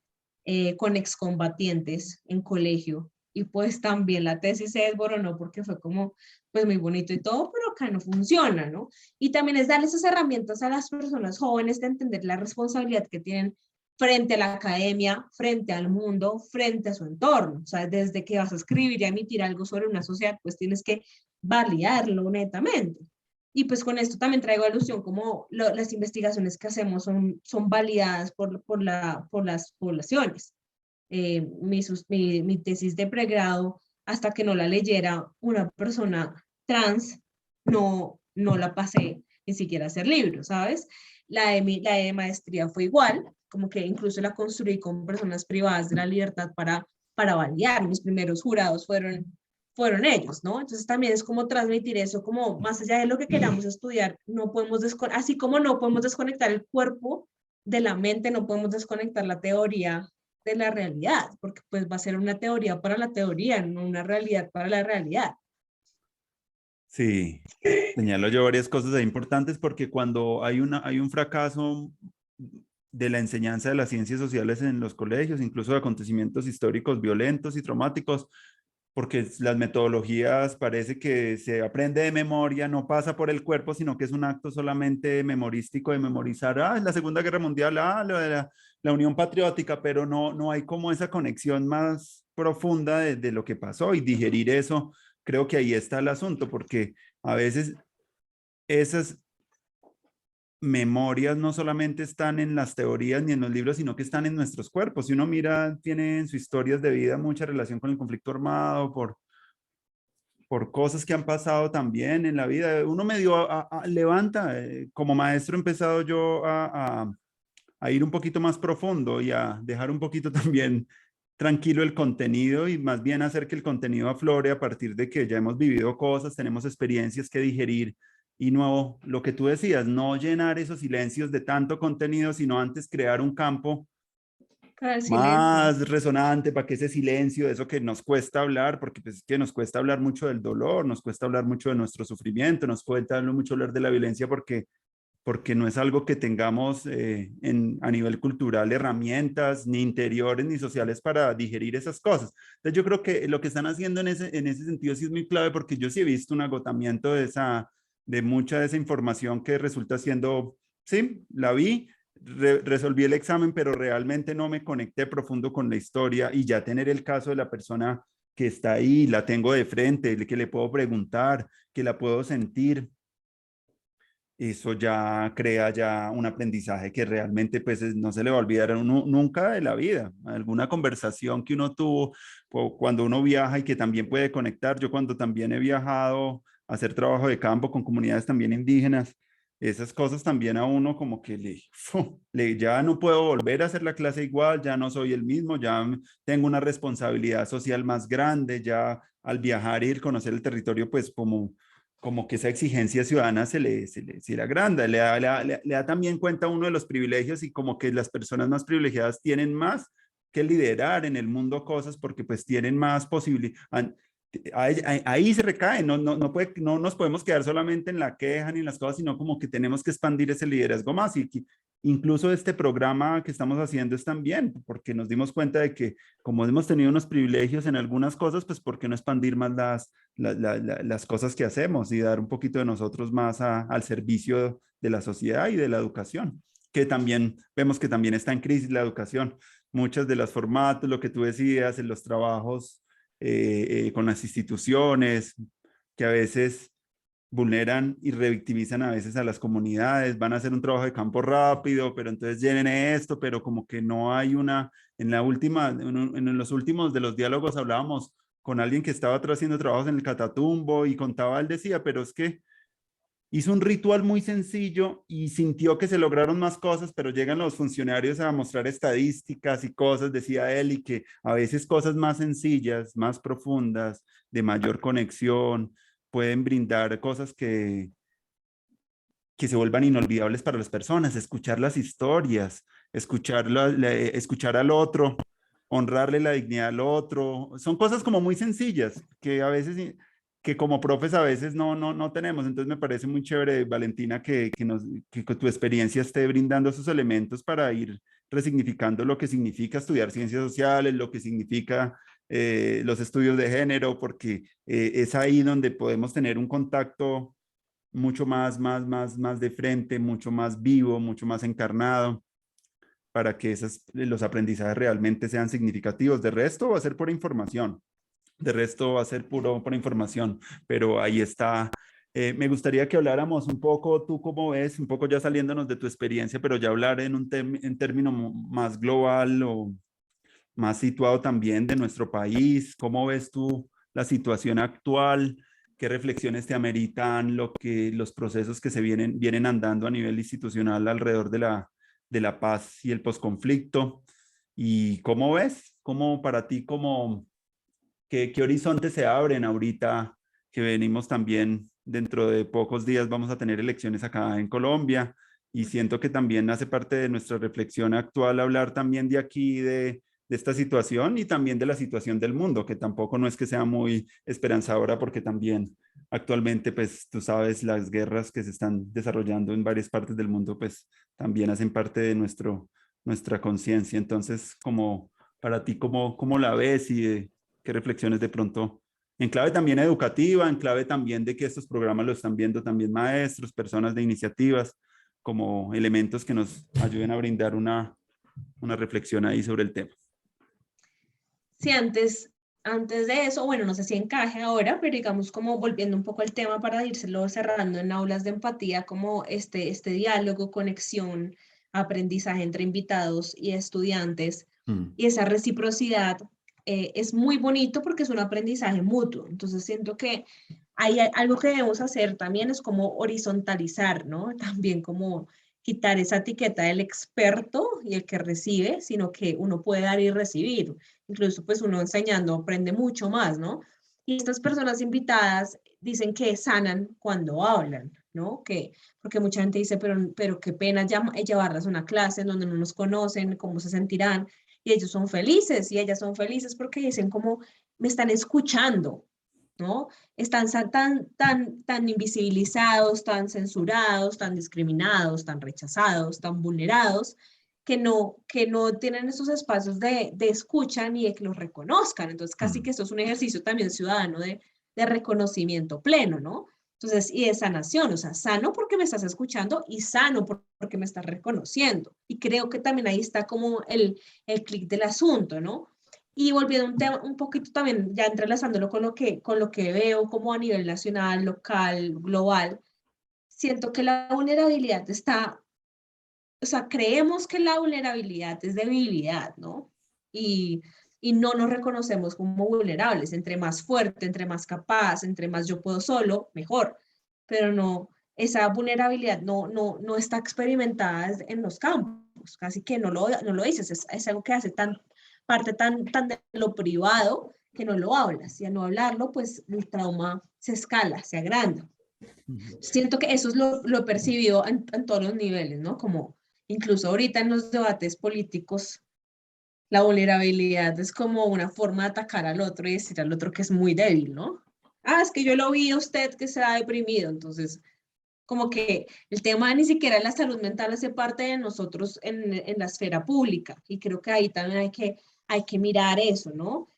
S2: con excombatientes en colegio. Y pues también la tesis se desboronó porque fue como, pues muy bonito y todo, pero acá no funciona, ¿no? Y también es darle esas herramientas a las personas jóvenes de entender la responsabilidad que tienen frente a la academia, frente al mundo, frente a su entorno. O sea, desde que vas a escribir y a emitir algo sobre una sociedad, pues tienes que validarlo netamente. Y pues con esto también traigo alusión como las investigaciones que hacemos son validadas por las poblaciones. Mi tesis de pregrado, hasta que no la leyera una persona trans, no la pasé ni siquiera a ser libro, ¿sabes? La de maestría fue igual, como que incluso la construí con personas privadas de la libertad para validar. Mis primeros jurados fueron ellos, ¿no? Entonces también es como transmitir eso, como más allá de lo que queramos estudiar, no podemos así como no podemos desconectar el cuerpo de la mente, no podemos desconectar la teoría de la realidad, porque pues va a ser una teoría para la teoría, no una realidad para la realidad.
S1: Sí, señalo yo varias cosas ahí importantes porque cuando hay un fracaso de la enseñanza de las ciencias sociales en los colegios, incluso de acontecimientos históricos violentos y traumáticos, porque las metodologías parece que se aprende de memoria, no pasa por el cuerpo, sino que es un acto solamente memorístico de memorizar, la Segunda Guerra Mundial, lo de la Unión Patriótica, pero no hay como esa conexión más profunda de lo que pasó y digerir eso. Creo que ahí está el asunto, porque a veces esas memorias no solamente están en las teorías ni en los libros, sino que están en nuestros cuerpos. Si uno mira, tiene en sus historias de vida mucha relación con el conflicto armado, por cosas que han pasado también en la vida. Uno medio levanta, como maestro he empezado yo a ir un poquito más profundo y a dejar un poquito también tranquilo el contenido y más bien hacer que el contenido aflore a partir de que ya hemos vivido cosas, tenemos experiencias que digerir y no, lo que tú decías, no llenar esos silencios de tanto contenido, sino antes crear un campo
S2: Para el silencio.
S1: más resonante para que ese silencio, eso que nos cuesta hablar, porque pues es que nos cuesta hablar mucho del dolor, nos cuesta hablar mucho de nuestro sufrimiento, nos cuesta mucho hablar de la violencia porque no es algo que tengamos a nivel cultural herramientas ni interiores ni sociales para digerir esas cosas. Entonces yo creo que lo que están haciendo en ese sentido sí es muy clave porque yo sí he visto un agotamiento de mucha de esa información que resulta siendo, sí, la vi, resolví el examen, pero realmente no me conecté profundo con la historia y ya tener el caso de la persona que está ahí, la tengo de frente, que le puedo preguntar, que la puedo sentir, eso ya crea ya un aprendizaje que realmente pues no se le va a olvidar a uno nunca de la vida. Alguna conversación que uno tuvo cuando uno viaja y que también puede conectar. Yo cuando también he viajado a hacer trabajo de campo con comunidades también indígenas, esas cosas también a uno como que ya no puedo volver a hacer la clase igual, ya no soy el mismo, ya tengo una responsabilidad social más grande, ya al viajar y ir conocer el territorio, pues como que esa exigencia ciudadana se le agranda, le da también cuenta a uno de los privilegios y como que las personas más privilegiadas tienen más que liderar en el mundo cosas porque pues tienen más posibilidades. Ahí se recae, no nos podemos quedar solamente en la queja ni en las cosas, sino como que tenemos que expandir ese liderazgo más. Incluso este programa que estamos haciendo es también, porque nos dimos cuenta de que como hemos tenido unos privilegios en algunas cosas, pues ¿por qué no expandir más las cosas que hacemos y dar un poquito de nosotros más al servicio de la sociedad y de la educación? Que también vemos que también está en crisis la educación. Muchas de las formatos, lo que tú decías, en los trabajos con las instituciones, que a veces vulneran y revictimizan a veces a las comunidades, van a hacer un trabajo de campo rápido, pero entonces llenen esto, pero como que no hay en la última, en los últimos de los diálogos hablábamos con alguien que estaba haciendo trabajos en el Catatumbo y contaba, él decía, pero es que hizo un ritual muy sencillo y sintió que se lograron más cosas, pero llegan los funcionarios a mostrar estadísticas y cosas, decía él, y que a veces cosas más sencillas, más profundas, de mayor conexión, pueden brindar cosas que se vuelvan inolvidables para las personas, escuchar las historias, escuchar al otro, honrarle la dignidad al otro. Son cosas como muy sencillas que a veces, que como profes a veces no tenemos. Entonces me parece muy chévere, Valentina, que tu experiencia esté brindando esos elementos para ir resignificando lo que significa estudiar ciencias sociales, lo que significa los estudios de género, porque es ahí donde podemos tener un contacto mucho más de frente, mucho más vivo, mucho más encarnado, para que los aprendizajes realmente sean significativos. De resto va a ser pura información, de resto va a ser pura información, pero ahí está. Me gustaría que habláramos un poco, tú cómo ves, un poco ya saliéndonos de tu experiencia, pero ya hablar en término más global o más situado también de nuestro país. ¿Cómo ves tú la situación actual? ¿Qué reflexiones te ameritan los procesos que vienen andando a nivel institucional alrededor de la paz y el posconflicto? ¿Y cómo ves? ¿Cómo para ti, qué horizontes se abren ahorita que venimos también dentro de pocos días vamos a tener elecciones acá en Colombia? Y siento que también hace parte de nuestra reflexión actual hablar también de aquí, de esta situación y también de la situación del mundo, que tampoco no es que sea muy esperanzadora porque también actualmente, pues tú sabes, las guerras que se están desarrollando en varias partes del mundo, pues también hacen parte de nuestra conciencia. Entonces, como para ti, ¿cómo la ves y qué reflexiones de pronto, en clave también educativa, en clave también de que estos programas lo están viendo también maestros, personas de iniciativas, como elementos que nos ayuden a brindar una reflexión ahí sobre el tema?
S2: Sí, antes de eso, bueno, no sé si encaje ahora, pero digamos como volviendo un poco al tema para írselo cerrando en aulas de empatía, como este diálogo, conexión, aprendizaje entre invitados y estudiantes
S1: Mm,
S2: y esa reciprocidad es muy bonito porque es un aprendizaje mutuo. Entonces siento que hay algo que debemos hacer también es como horizontalizar, ¿no? También como quitar esa etiqueta del experto y el que recibe, sino que uno puede dar y recibir. Incluso pues uno enseñando aprende mucho más, ¿no? Y estas personas invitadas dicen que sanan cuando hablan, ¿no? Porque mucha gente dice, pero qué pena llevarlas a una clase en donde no nos conocen, cómo se sentirán. Y ellos son felices y ellas son felices porque dicen como, me están escuchando, ¿no? Están tan invisibilizados, tan censurados, tan discriminados, tan rechazados, tan vulnerados, que no tienen esos espacios de escucha ni de que los reconozcan. Entonces, casi
S1: mm,
S2: que esto es un ejercicio también ciudadano de reconocimiento pleno, ¿no? Entonces, y de sanación, o sea, sano porque me estás escuchando y sano porque me estás reconociendo. Y creo que también ahí está como el clic del asunto, ¿no? Y volviendo a un tema, un poquito también, ya entrelazándolo con lo que veo como a nivel nacional, local, global, siento que la vulnerabilidad está, o sea, creemos que la vulnerabilidad es debilidad, ¿no? Y, y no nos reconocemos como vulnerables. Entre más fuerte, entre más capaz, entre más yo puedo solo, mejor. Pero no, esa vulnerabilidad no está experimentada en los campos, casi que no lo dices, es algo que hace parte tan de lo privado que no lo hablas, y al no hablarlo, pues el trauma se escala, se agranda. Siento que eso es lo he percibido en todos los niveles, ¿no? Como incluso ahorita en los debates políticos, la vulnerabilidad es como una forma de atacar al otro y decir al otro que es muy débil, ¿no? Ah, es que yo lo vi a usted que se ha deprimido, entonces como que el tema ni siquiera de la salud mental hace parte de nosotros en la esfera pública, y creo que ahí también hay que mirar eso, ¿no?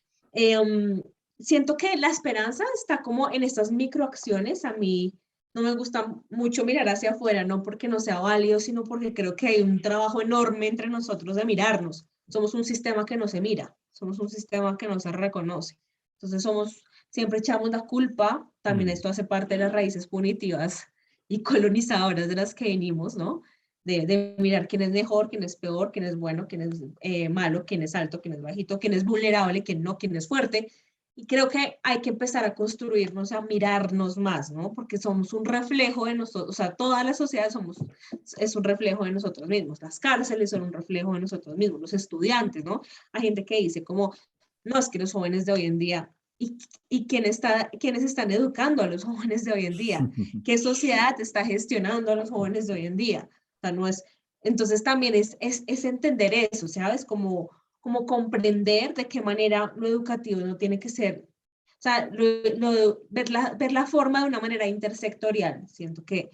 S2: Siento que la esperanza está como en estas microacciones. A mí no me gusta mucho mirar hacia afuera, no porque no sea válido, sino porque creo que hay un trabajo enorme entre nosotros de mirarnos. Somos un sistema que no se mira, somos un sistema que no se reconoce. Entonces siempre echamos la culpa, también
S1: Mm.
S2: esto hace parte de las raíces punitivas y colonizadoras de las que venimos, ¿no? De mirar quién es mejor, quién es peor, quién es bueno, quién es malo, quién es alto, quién es bajito, quién es vulnerable, quién no, quién es fuerte. Y creo que hay que empezar a construirnos, a mirarnos más, ¿no? Porque somos un reflejo de nosotros, o sea, toda la sociedad es un reflejo de nosotros mismos. Las cárceles son un reflejo de nosotros mismos, los estudiantes, ¿no? Hay gente que dice como, no, es que los jóvenes de hoy en día, y quiénes están educando a los jóvenes de hoy en día, qué sociedad está gestionando a los jóvenes de hoy en día. O sea, no es, entonces también es entender eso, ¿sabes? Como comprender de qué manera lo educativo no tiene que ser, o sea, ver la forma de una manera intersectorial. Siento que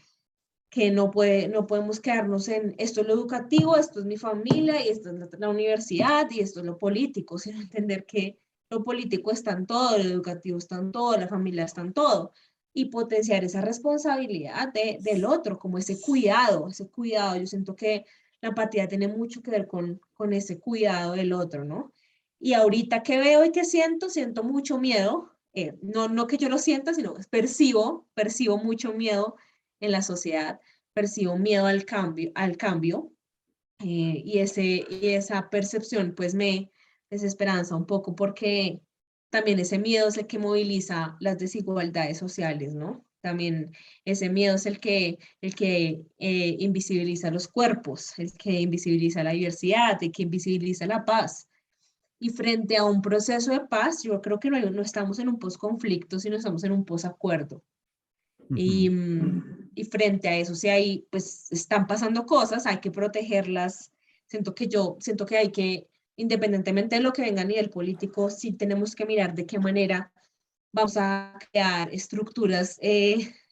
S2: no podemos quedarnos en esto es lo educativo, esto es mi familia y esto es la universidad y esto es lo político, sino entender que lo político está en todo, lo educativo está en todo, la familia está en todo, y potenciar esa responsabilidad del otro, como ese cuidado, ese cuidado. Yo siento que la empatía tiene mucho que ver con ese cuidado del otro, ¿no? Y ahorita que veo y que siento mucho miedo, no que yo lo sienta, sino percibo mucho miedo en la sociedad, percibo miedo al cambio, y esa percepción pues me desesperanza un poco, porque también ese miedo es el que moviliza las desigualdades sociales, ¿no? También ese miedo es el que invisibiliza los cuerpos, el que invisibiliza la diversidad, el que invisibiliza la paz. Y frente a un proceso de paz, yo creo que no estamos en un posconflicto, sino estamos en un posacuerdo. Y,
S1: Ujú.
S2: y frente a eso, si hay, pues están pasando cosas, hay que protegerlas. Siento que hay que, independientemente de lo que venga a nivel político, sí tenemos que mirar de qué manera vamos a crear estructuras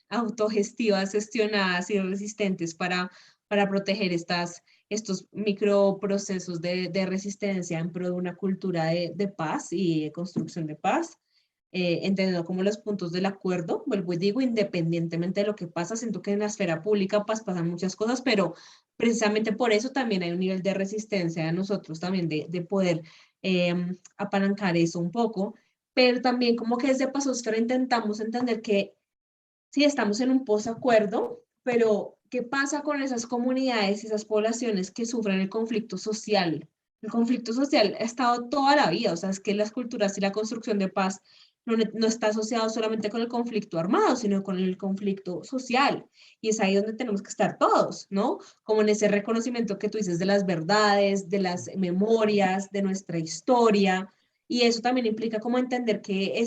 S2: autogestivas, gestionadas y resistentes para proteger estos microprocesos de resistencia en pro de una cultura de paz y de construcción de paz, entendiendo como los puntos del acuerdo. Vuelvo y digo, independientemente de lo que pasa, siento que en la esfera pública pasan muchas cosas, pero precisamente por eso también hay un nivel de resistencia de nosotros también de poder apalancar eso un poco. Pero también como que desde Pasosfera intentamos entender que sí estamos en un posacuerdo, pero ¿qué pasa con esas comunidades, esas poblaciones que sufren el conflicto social? El conflicto social ha estado toda la vida, o sea, es que las culturas y la construcción de paz no está asociado solamente con el conflicto armado, sino con el conflicto social. Y es ahí donde tenemos que estar todos, ¿no? Como en ese reconocimiento que tú dices de las verdades, de las memorias, de nuestra historia. Y eso también implica como entender que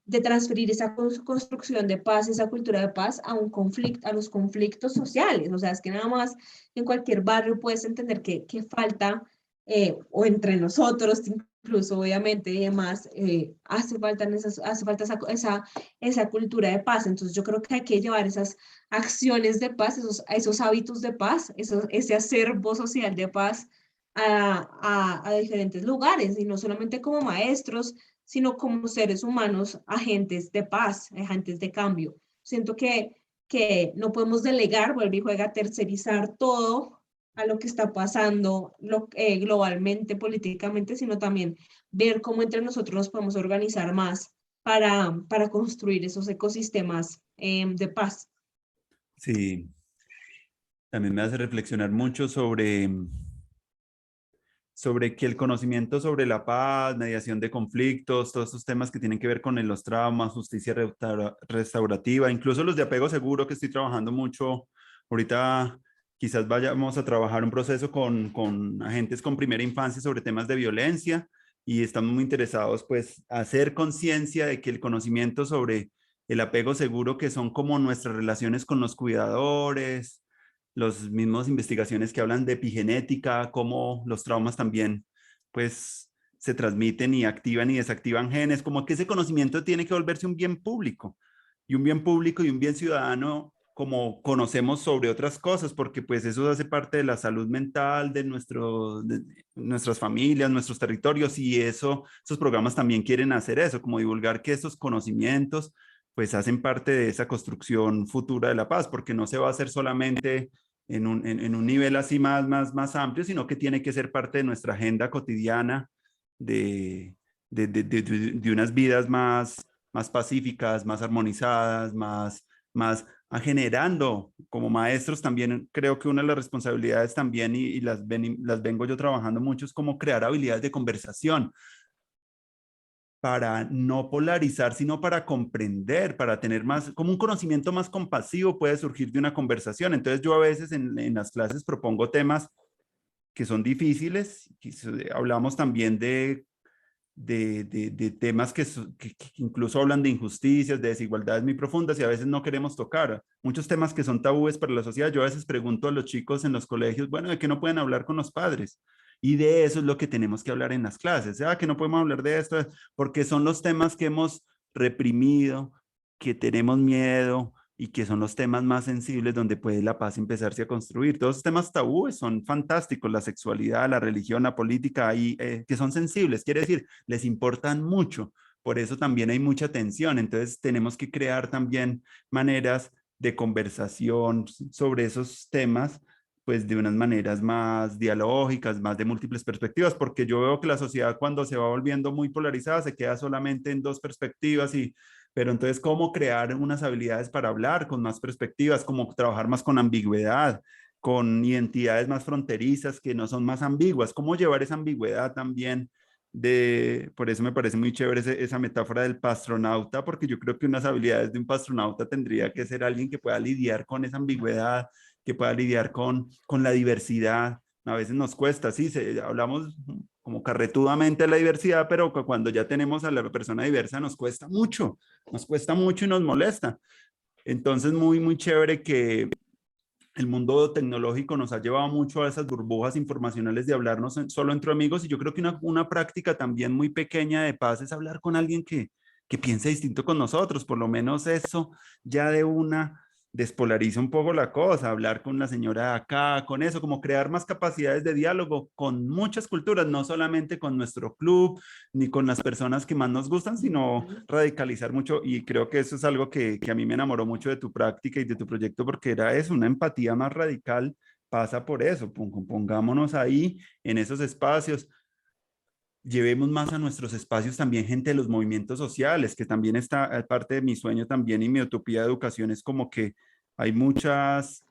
S2: de transferir esa construcción de paz, esa cultura de paz a un conflicto, a los conflictos sociales. O sea, es que nada más en cualquier barrio puedes entender que falta, o entre nosotros, incluso obviamente y demás, hace falta esa cultura de paz. Entonces yo creo que hay que llevar esas acciones de paz, esos hábitos de paz, ese acervo social de paz a diferentes lugares, y no solamente como maestros, sino como seres humanos, agentes de paz, agentes de cambio. Siento que no podemos delegar, vuelve y juega, tercerizar todo a lo que está pasando globalmente, políticamente, sino también ver cómo entre nosotros nos podemos organizar más para construir esos ecosistemas de paz.
S1: Sí, también me hace reflexionar mucho sobre sobre que el conocimiento sobre la paz, mediación de conflictos, todos estos temas que tienen que ver con los traumas, justicia restaurativa, incluso los de apego seguro que estoy trabajando mucho. Ahorita quizás vayamos a trabajar un proceso con agentes con primera infancia sobre temas de violencia y estamos muy interesados pues a hacer conciencia de que el conocimiento sobre el apego seguro, que son como nuestras relaciones con los cuidadores, los mismos investigaciones que hablan de epigenética, cómo los traumas también, pues, se transmiten y activan y desactivan genes, como que ese conocimiento tiene que volverse un bien público y un bien público y un bien ciudadano como conocemos sobre otras cosas, porque pues eso hace parte de la salud mental de nuestras familias, nuestros territorios y eso, esos programas también quieren hacer eso, como divulgar que esos conocimientos pues hacen parte de esa construcción futura de la paz, porque no se va a hacer solamente en un nivel así más amplio, sino que tiene que ser parte de nuestra agenda cotidiana de, de unas vidas más pacíficas, más armonizadas, más generando como maestros también. Creo que una de las responsabilidades también, y las vengo yo trabajando mucho, es como crear habilidades de conversación para no polarizar, sino para comprender, para tener más, como un conocimiento más compasivo puede surgir de una conversación. Entonces yo a veces en las clases propongo temas que son difíciles, hablamos también de temas que incluso hablan de injusticias, de desigualdades muy profundas y a veces no queremos tocar. Muchos temas que son tabúes para la sociedad. Yo a veces pregunto a los chicos en los colegios, bueno, ¿de qué no pueden hablar con los padres? Y de eso es lo que tenemos que hablar en las clases. Que no podemos hablar de esto porque son los temas que hemos reprimido, que tenemos miedo y que son los temas más sensibles donde puede la paz empezarse a construir. Todos los temas tabúes son fantásticos, la sexualidad, la religión, la política, y, que son sensibles, quiere decir, les importan mucho. Por eso también hay mucha tensión. Entonces tenemos que crear también maneras de conversación sobre esos temas pues de unas maneras más dialógicas, más de múltiples perspectivas, porque yo veo que la sociedad cuando se va volviendo muy polarizada se queda solamente en dos perspectivas pero entonces, ¿cómo crear unas habilidades para hablar con más perspectivas? ¿Cómo trabajar más con ambigüedad, con identidades más fronterizas que no son más ambiguas? ¿Cómo llevar esa ambigüedad también? Por eso me parece muy chévere esa metáfora del pastronauta, porque yo creo que unas habilidades de un pastronauta tendría que ser alguien que pueda lidiar con esa ambigüedad, que pueda lidiar con la diversidad. A veces nos cuesta, sí, hablamos como carretudamente de la diversidad, pero cuando ya tenemos a la persona diversa nos cuesta mucho y nos molesta. Entonces, muy chévere que el mundo tecnológico nos ha llevado mucho a esas burbujas informacionales de hablarnos solo entre amigos y yo creo que una práctica también muy pequeña de paz es hablar con alguien que piense distinto con nosotros, por lo menos eso ya de una despolariza un poco la cosa, hablar con la señora de acá, con eso, como crear más capacidades de diálogo con muchas culturas, no solamente con nuestro club, ni con las personas que más nos gustan, sino radicalizar mucho y creo que eso es algo que a mí me enamoró mucho de tu práctica y de tu proyecto porque era eso, una empatía más radical pasa por eso, pongámonos ahí en esos espacios, llevemos más a nuestros espacios también gente de los movimientos sociales, que también está parte de mi sueño también y mi utopía de educación es como que hay muchas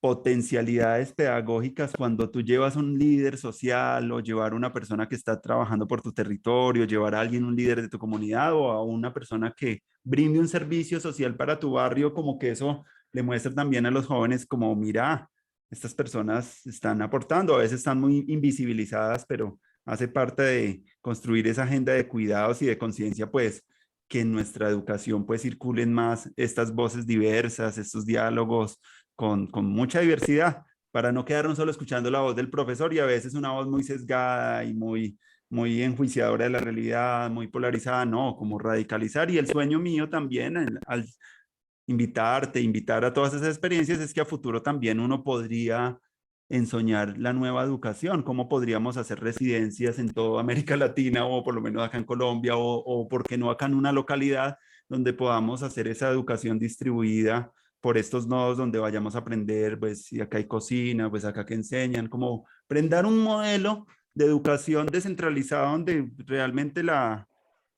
S1: potencialidades pedagógicas cuando tú llevas un líder social o llevar a una persona que está trabajando por tu territorio, llevar a alguien, un líder de tu comunidad o a una persona que brinde un servicio social para tu barrio, como que eso le muestra también a los jóvenes como, mira, estas personas están aportando, a veces están muy invisibilizadas, pero hace parte de construir esa agenda de cuidados y de conciencia, pues que en nuestra educación pues circulen más estas voces diversas, estos diálogos, con mucha diversidad, para no quedarnos solo escuchando la voz del profesor y a veces una voz muy sesgada y muy enjuiciadora de la realidad, muy polarizada, no, como radicalizar. Y el sueño mío también, al invitar a todas esas experiencias, es que a futuro también uno podría ensoñar la nueva educación, cómo podríamos hacer residencias en toda América Latina o por lo menos acá en Colombia o por qué no acá en una localidad donde podamos hacer esa educación distribuida por estos nodos donde vayamos a aprender, pues si acá hay cocina, pues acá que enseñan, como prender un modelo de educación descentralizada donde realmente la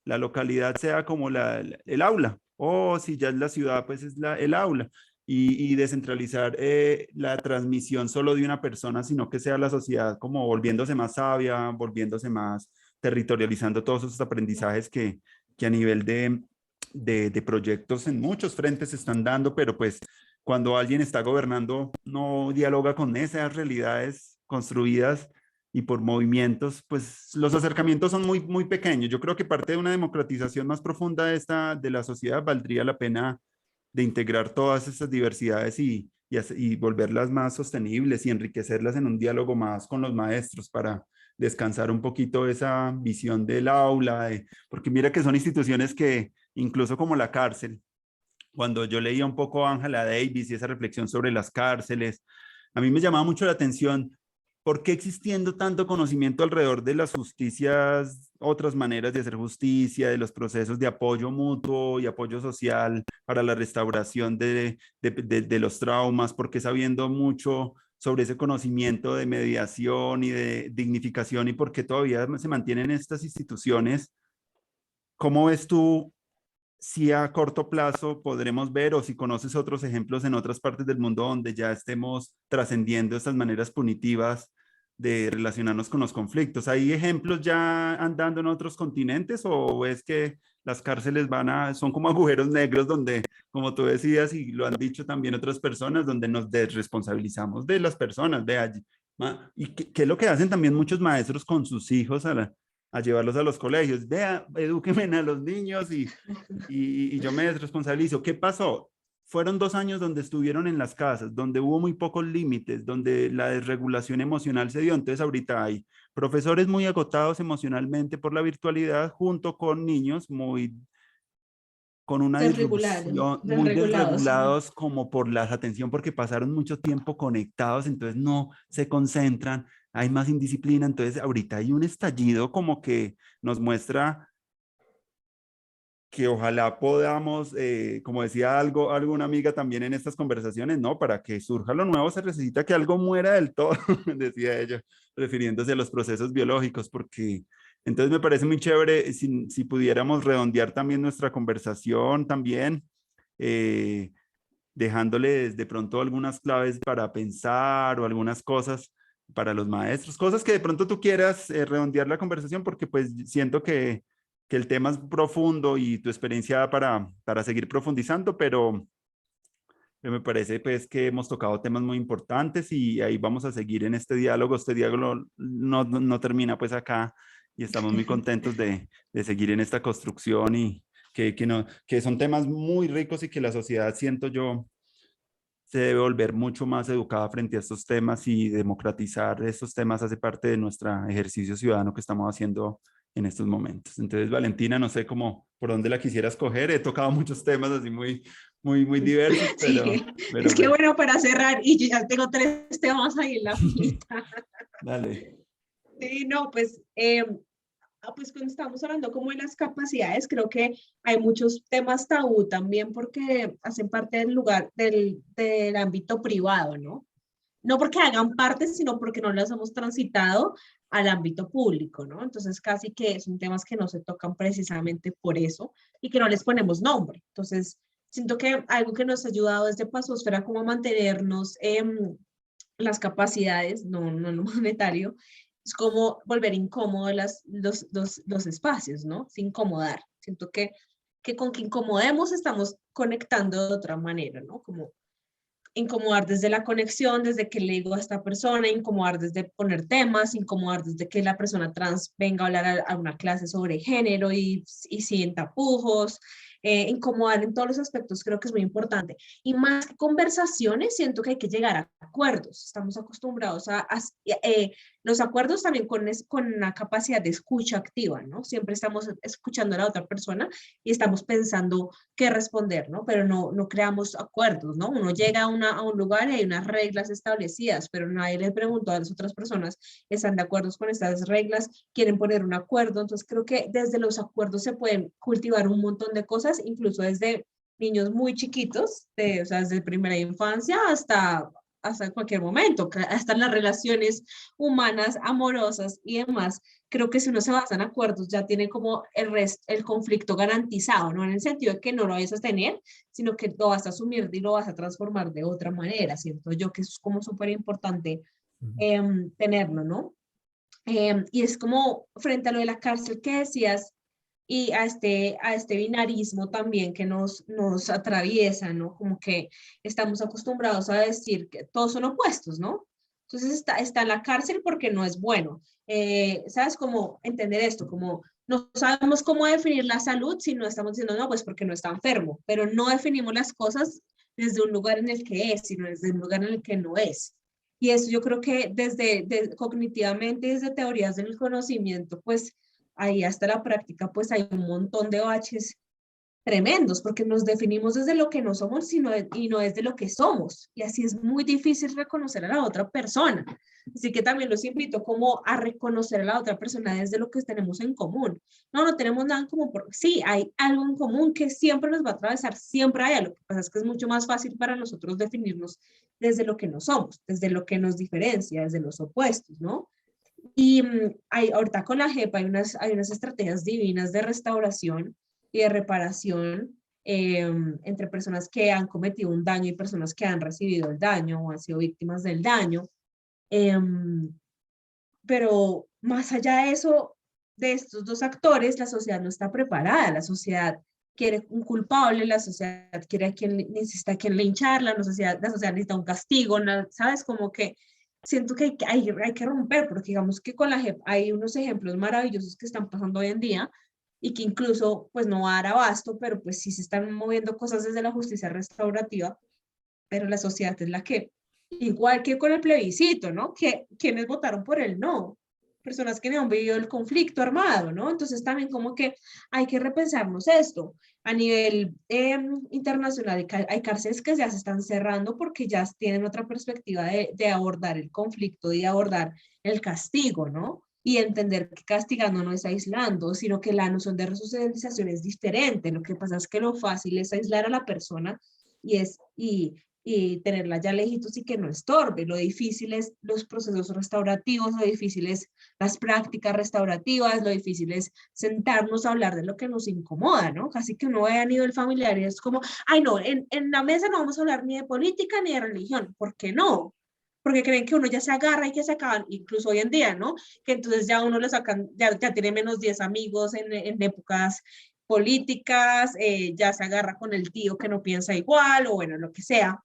S1: localidad sea como el aula, o si ya es la ciudad, pues es el aula. y descentralizar la transmisión solo de una persona, sino que sea la sociedad como volviéndose más sabia, volviéndose más territorializando todos esos aprendizajes que a nivel de proyectos en muchos frentes se están dando, pero pues cuando alguien está gobernando no dialoga con esas realidades construidas y por movimientos, pues los acercamientos son muy, muy pequeños. Yo creo que parte de una democratización más profunda de la sociedad valdría la pena de integrar todas estas diversidades y volverlas más sostenibles y enriquecerlas en un diálogo más con los maestros para descansar un poquito esa visión del aula, porque mira que son instituciones que, incluso como la cárcel, cuando yo leía un poco a Angela Davis y esa reflexión sobre las cárceles, a mí me llamaba mucho la atención por qué existiendo tanto conocimiento alrededor de las justicias, otras maneras de hacer justicia, de los procesos de apoyo mutuo y apoyo social para la restauración de los traumas, porque sabiendo mucho sobre ese conocimiento de mediación y de dignificación y por qué todavía se mantienen estas instituciones. ¿Cómo ves tú si a corto plazo podremos ver o si conoces otros ejemplos en otras partes del mundo donde ya estemos trascendiendo estas maneras punitivas de relacionarnos con los conflictos? ¿Hay ejemplos ya andando en otros continentes o ves que las cárceles son como agujeros negros donde, como tú decías y lo han dicho también otras personas, donde nos desresponsabilizamos de las personas de allí? ¿Y qué es lo que hacen también muchos maestros con sus hijos a llevarlos a los colegios? Vea, edúquenme a los niños y yo me desresponsabilizo. ¿Qué pasó? Fueron 2 años donde estuvieron en las casas, donde hubo muy pocos límites, donde la desregulación emocional se dio. Entonces ahorita hay profesores muy agotados emocionalmente por la virtualidad junto con niños con una disrupción, muy
S2: desregulados.
S1: desregulados como por la atención, porque pasaron mucho tiempo conectados, entonces no se concentran, hay más indisciplina. Entonces ahorita hay un estallido como que nos muestra que ojalá podamos, como decía alguna amiga también en estas conversaciones, ¿no? Para que surja lo nuevo se necesita que algo muera del todo, decía ella, refiriéndose a los procesos biológicos, porque entonces me parece muy chévere si pudiéramos redondear también nuestra conversación también, eh, dejándoles de pronto algunas claves para pensar o algunas cosas para los maestros, cosas que de pronto tú quieras redondear la conversación, porque pues siento que el tema es profundo y tu experiencia para seguir profundizando, pero me parece pues que hemos tocado temas muy importantes y ahí vamos a seguir en este diálogo no termina pues acá y estamos muy contentos de seguir en esta construcción y que son temas muy ricos y que la sociedad, siento yo, se debe volver mucho más educada frente a estos temas y democratizar estos temas hace parte de nuestro ejercicio ciudadano que estamos haciendo en estos momentos. Entonces, Valentina, no sé cómo, por dónde la quisieras coger. He tocado muchos temas así muy, muy, muy diversos,
S2: Sí,
S1: pero
S2: es que
S1: pues,
S2: bueno, para cerrar, y yo ya tengo 3 temas ahí en la filita.
S1: dale.
S2: Sí, no, pues, pues cuando estamos hablando como de las capacidades, creo que hay muchos temas tabú también porque hacen parte del lugar, del ámbito privado, ¿no? No porque hagan parte, sino porque no las hemos transitado al ámbito público, ¿no? Entonces, casi que son temas que no se tocan precisamente por eso y que no les ponemos nombre. Entonces, siento que algo que nos ha ayudado desde Pasosfera como a mantenernos las capacidades, no en lo monetario, es como volver incómodos los espacios, ¿no? Sin incomodar. Siento que con que incomodemos estamos conectando de otra manera, ¿no? Como incomodar desde la conexión, desde que le digo a esta persona, incomodar desde poner temas, incomodar desde que la persona trans venga a hablar a una clase sobre género y sin tapujos, incomodar en todos los aspectos creo que es muy importante. Y más que conversaciones, siento que hay que llegar a acuerdos. Estamos acostumbrados los acuerdos también con una capacidad de escucha activa, ¿no? Siempre estamos escuchando a la otra persona y estamos pensando qué responder, ¿no? Pero no creamos acuerdos, ¿no? Uno llega a un lugar y hay unas reglas establecidas, pero nadie le preguntó a las otras personas, ¿están de acuerdo con estas reglas? ¿Quieren poner un acuerdo? Entonces creo que desde los acuerdos se pueden cultivar un montón de cosas, incluso desde niños muy chiquitos, o sea, desde primera infancia hasta cualquier momento, hasta en las relaciones humanas, amorosas y demás. Creo que si uno se basa en acuerdos, ya tiene como el conflicto garantizado, no en el sentido de que no lo vayas a tener, sino que lo vas a asumir y lo vas a transformar de otra manera. Siento yo que eso es como súper importante tenerlo, ¿no? Y es como frente a lo de la cárcel que decías, y a este binarismo también que nos atraviesa, ¿no? Como que estamos acostumbrados a decir que todos son opuestos, ¿no? Entonces está en la cárcel porque no es bueno. ¿Sabes cómo entender esto? Como no sabemos cómo definir la salud si no estamos diciendo, no, pues porque no está enfermo, pero no definimos las cosas desde un lugar en el que es, sino desde un lugar en el que no es. Y eso yo creo que cognitivamente, desde teorías del conocimiento, pues ahí hasta la práctica, pues hay un montón de baches tremendos, porque nos definimos desde lo que no somos y no desde lo que somos. Y así es muy difícil reconocer a la otra persona. Así que también los invito como a reconocer a la otra persona desde lo que tenemos en común. No, no tenemos nada en común, porque sí, hay algo en común que siempre nos va a atravesar, siempre hay. Lo que pasa es que es mucho más fácil para nosotros definirnos desde lo que no somos, desde lo que nos diferencia, desde los opuestos, ¿no? Y ahorita con la JEP hay unas estrategias divinas de restauración y de reparación entre personas que han cometido un daño y personas que han recibido el daño o han sido víctimas del daño. Pero más allá de eso, de estos dos actores, la sociedad no está preparada. La sociedad quiere un culpable, la sociedad quiere a quien necesita a quien lincharla, la sociedad necesita un castigo, ¿sabes? Como que siento que hay que romper, porque digamos que con la JEP hay unos ejemplos maravillosos que están pasando hoy en día y que incluso pues no va a dar abasto, pero pues sí se están moviendo cosas desde la justicia restaurativa, pero la sociedad es la que, igual que con el plebiscito, ¿no? Que quienes votaron por el no, personas que no han vivido el conflicto armado, ¿no? Entonces también como que hay que repensarnos esto. A nivel internacional hay cárceles que ya se están cerrando porque ya tienen otra perspectiva de abordar el conflicto y de abordar el castigo, ¿no? Y entender que castigando no es aislando, sino que la noción de resocialización es diferente. Lo que pasa es que lo fácil es aislar a la persona y tenerla ya lejitos y que no estorbe. Lo difícil es los procesos restaurativos, lo difícil es las prácticas restaurativas, lo difícil es sentarnos a hablar de lo que nos incomoda, ¿no? Casi que uno ve a nivel familiar y es como, ay no, en la mesa no vamos a hablar ni de política ni de religión. ¿Por qué no? Porque creen que uno ya se agarra y que se acaban, incluso hoy en día, ¿no? Que entonces ya uno le sacan, ya tiene menos 10 amigos en épocas políticas, ya se agarra con el tío que no piensa igual o bueno, lo que sea,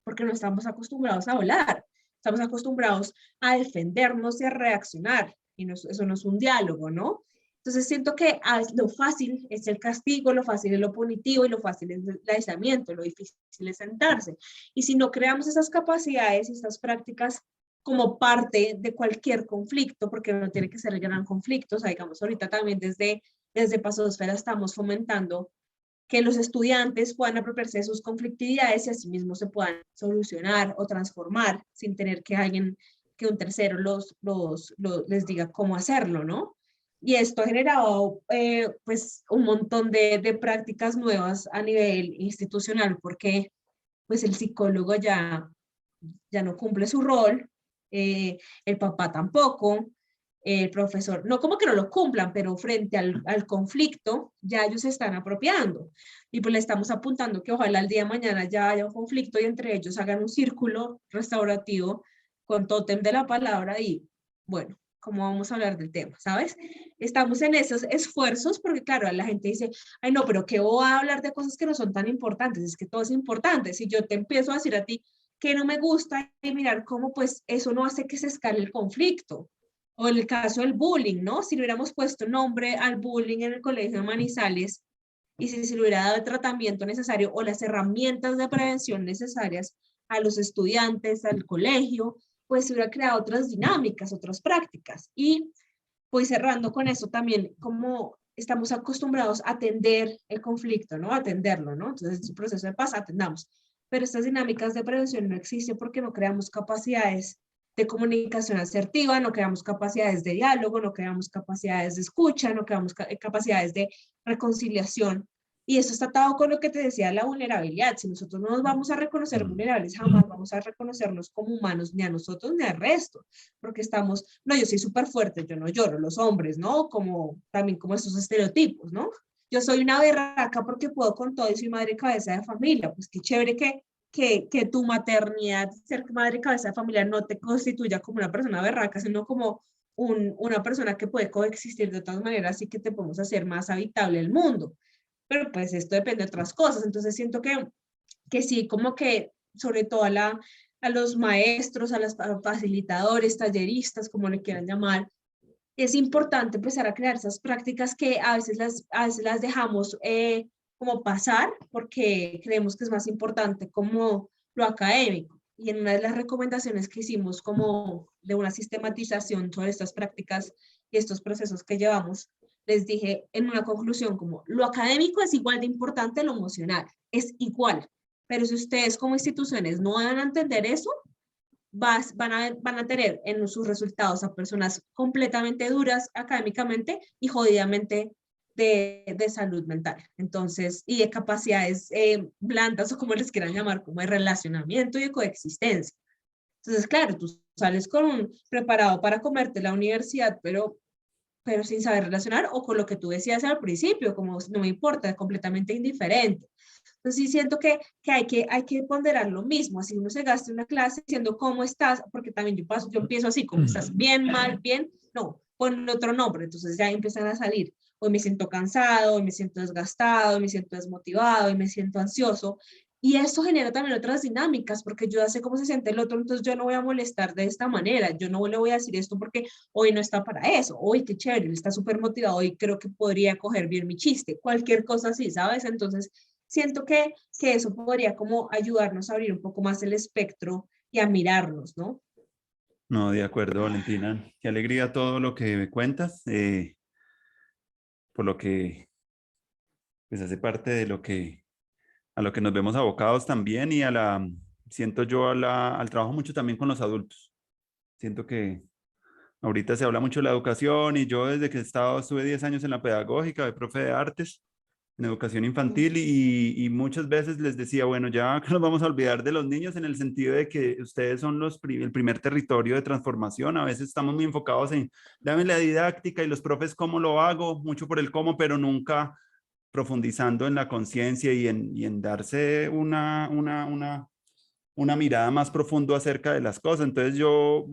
S2: porque no estamos acostumbrados a hablar, estamos acostumbrados a defendernos y a reaccionar, y no, eso no es un diálogo, ¿no? Entonces siento que lo fácil es el castigo, lo fácil es lo punitivo y lo fácil es el aislamiento, lo difícil es sentarse. Y si no creamos esas capacidades y estas prácticas como parte de cualquier conflicto, porque no tiene que ser el gran conflicto, o sea, digamos, ahorita también desde Pasosfera estamos fomentando que los estudiantes puedan apropiarse de sus conflictividades y asimismo se puedan solucionar o transformar sin tener que alguien, que un tercero les diga cómo hacerlo, ¿no? Y esto ha generado pues un montón de prácticas nuevas a nivel institucional porque pues el psicólogo ya no cumple su rol, el papá tampoco, el profesor, no como que no lo cumplan, pero frente al conflicto ya ellos se están apropiando y pues le estamos apuntando que ojalá el día de mañana ya haya un conflicto y entre ellos hagan un círculo restaurativo con tótem de la palabra y bueno, ¿cómo vamos a hablar del tema? ¿Sabes? Estamos en esos esfuerzos porque claro, la gente dice, ay no, pero ¿qué voy a hablar de cosas que no son tan importantes? Es que todo es importante. Si yo te empiezo a decir a ti que no me gusta y mirar cómo pues eso no hace que se escale el conflicto. O en el caso del bullying, ¿no? Si le hubiéramos puesto nombre al bullying en el colegio de Manizales y si se le hubiera dado el tratamiento necesario o las herramientas de prevención necesarias a los estudiantes, al colegio, pues se hubiera creado otras dinámicas, otras prácticas. Y pues cerrando con eso también, como estamos acostumbrados a atender el conflicto, ¿no? A atenderlo, ¿no? Entonces, el proceso de paz, atendamos. Pero estas dinámicas de prevención no existen porque no creamos capacidades de comunicación asertiva, no creamos capacidades de diálogo, no creamos capacidades de escucha, no creamos capacidades de reconciliación Y eso está atado con lo que te decía, la vulnerabilidad. Si nosotros no nos vamos a reconocer vulnerables, jamás vamos a reconocernos como humanos, ni a nosotros ni al resto, porque estamos, no, yo soy súper fuerte, yo no lloro, los hombres, ¿no? Como también como esos estereotipos, ¿no? Yo soy una berraca porque puedo con todo y soy madre cabeza de familia. Pues qué chévere que tu maternidad, ser madre cabeza de familia, no te constituya como una persona berraca, sino como una persona que puede coexistir de otras maneras y que te podemos hacer más habitable el mundo. Pero pues esto depende de otras cosas. Entonces siento que sí, como que sobre todo a los maestros, a los facilitadores, talleristas, como le quieran llamar, es importante empezar a crear esas prácticas que a veces las dejamos como pasar porque creemos que es más importante como lo académico. Y en una de las recomendaciones que hicimos como de una sistematización sobre estas prácticas y estos procesos que llevamos, les dije en una conclusión como lo académico es igual de importante lo emocional, es igual. Pero si ustedes como instituciones no van a entender eso, van a tener en sus resultados a personas completamente duras académicamente y jodidamente de salud mental. Entonces, y de capacidades blandas o como les quieran llamar, como de relacionamiento y de coexistencia. Entonces, claro, tú sales con un preparado para comerte la universidad, pero sin saber relacionar o con lo que tú decías al principio, como no me importa, completamente indiferente. Entonces sí siento hay que ponderar lo mismo, así uno se gasta una clase diciendo cómo estás, porque también yo empiezo así, cómo estás, bien, mal, bien, no, pon otro nombre, entonces ya empiezan a salir, hoy me siento cansado, hoy me siento desgastado, hoy me siento desmotivado, hoy me siento ansioso, y esto genera también otras dinámicas, porque yo ya sé cómo se siente el otro, entonces yo no voy a molestar de esta manera, yo no le voy a decir esto porque hoy no está para eso, hoy qué chévere, él está súper motivado, hoy creo que podría coger bien mi chiste, cualquier cosa así, ¿sabes? Entonces, siento que eso podría como ayudarnos a abrir un poco más el espectro y a mirarnos, ¿no?
S1: No, de acuerdo, Valentina. Qué alegría todo lo que me cuentas, por lo que pues hace parte de lo que a lo que nos vemos abocados también y siento yo al trabajo mucho también con los adultos. Siento que ahorita se habla mucho de la educación y yo desde que estuve 10 años en la pedagógica, de profe de artes, en educación infantil y muchas veces les decía, bueno, ya que nos vamos a olvidar de los niños en el sentido de que ustedes son el primer territorio de transformación. A veces estamos muy enfocados en, dame la didáctica y los profes cómo lo hago, mucho por el cómo, pero nunca profundizando en la conciencia y en darse una mirada más profundo acerca de las cosas. Entonces yo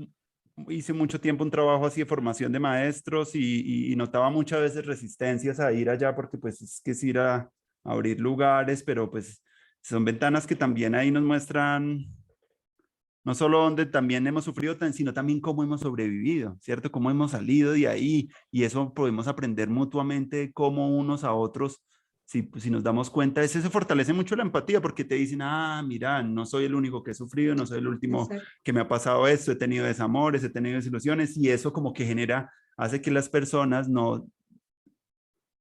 S1: hice mucho tiempo un trabajo así de formación de maestros y notaba muchas veces resistencias a ir allá porque pues es que es ir a abrir lugares, pero pues son ventanas que también ahí nos muestran no solo donde también hemos sufrido, sino también cómo hemos sobrevivido, ¿cierto? Cómo hemos salido de ahí y eso podemos aprender mutuamente cómo unos a otros, si nos damos cuenta, eso se fortalece mucho la empatía porque te dicen, ah, mira, no soy el único que he sufrido, no soy el último
S2: Exacto.
S1: que me ha pasado esto, he tenido desamores, he tenido desilusiones y eso como que genera, hace que las personas no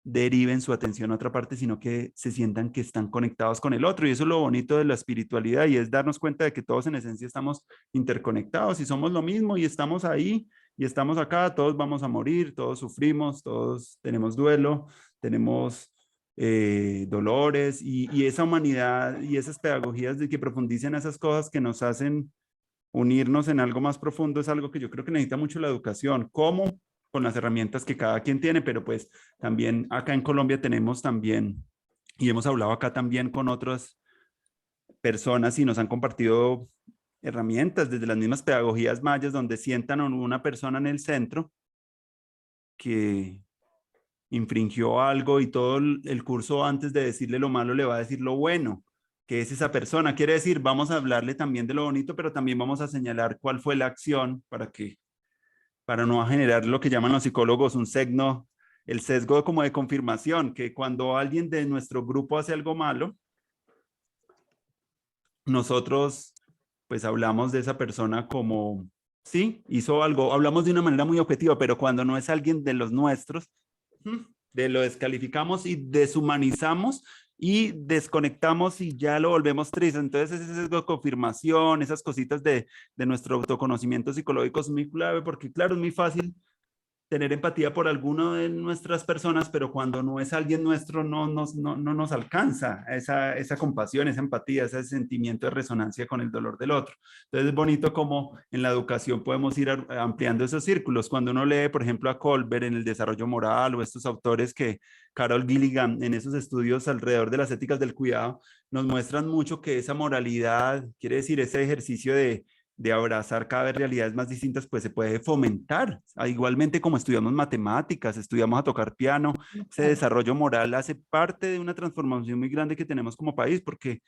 S1: deriven su atención a otra parte, sino que se sientan que están conectados con el otro. Y eso es lo bonito de la espiritualidad y es darnos cuenta de que todos en esencia estamos interconectados y somos lo mismo y estamos ahí y estamos acá, todos vamos a morir, todos sufrimos, todos tenemos duelo, tenemos dolores y esa humanidad y esas pedagogías de que profundicen esas cosas que nos hacen unirnos en algo más profundo es algo que yo creo que necesita mucho la educación. ¿Cómo? Con las herramientas que cada quien tiene, pero pues también acá en Colombia tenemos también, y hemos hablado acá también con otras personas y nos han compartido herramientas desde las mismas pedagogías mayas donde sientan a una persona en el centro que infringió algo y todo el curso antes de decirle lo malo le va a decir lo bueno, que es esa persona. Quiere decir, vamos a hablarle también de lo bonito, pero también vamos a señalar cuál fue la acción para no generar lo que llaman los psicólogos un sesgo, el sesgo como de confirmación, que cuando alguien de nuestro grupo hace algo malo, nosotros pues hablamos de esa persona como, sí, hizo algo, hablamos de una manera muy objetiva, pero cuando no es alguien de los nuestros, de lo descalificamos y deshumanizamos y desconectamos y ya lo volvemos triste. Entonces ese es de confirmación, esas cositas de nuestro autoconocimiento psicológico es muy clave porque claro, es muy fácil tener empatía por alguno de nuestras personas, pero cuando no es alguien nuestro, no nos alcanza esa compasión, esa empatía, ese sentimiento de resonancia con el dolor del otro. Entonces es bonito como en la educación podemos ir ampliando esos círculos. Cuando uno lee, por ejemplo, a Colbert en el desarrollo moral o estos autores que Carol Gilligan en esos estudios alrededor de las éticas del cuidado nos muestran mucho que esa moralidad, quiere decir ese ejercicio de abrazar cada vez realidades más distintas, pues se puede fomentar. Igualmente como estudiamos matemáticas, estudiamos a tocar piano, ese
S2: Claro.
S1: desarrollo moral hace parte de una transformación muy grande que tenemos como país, porque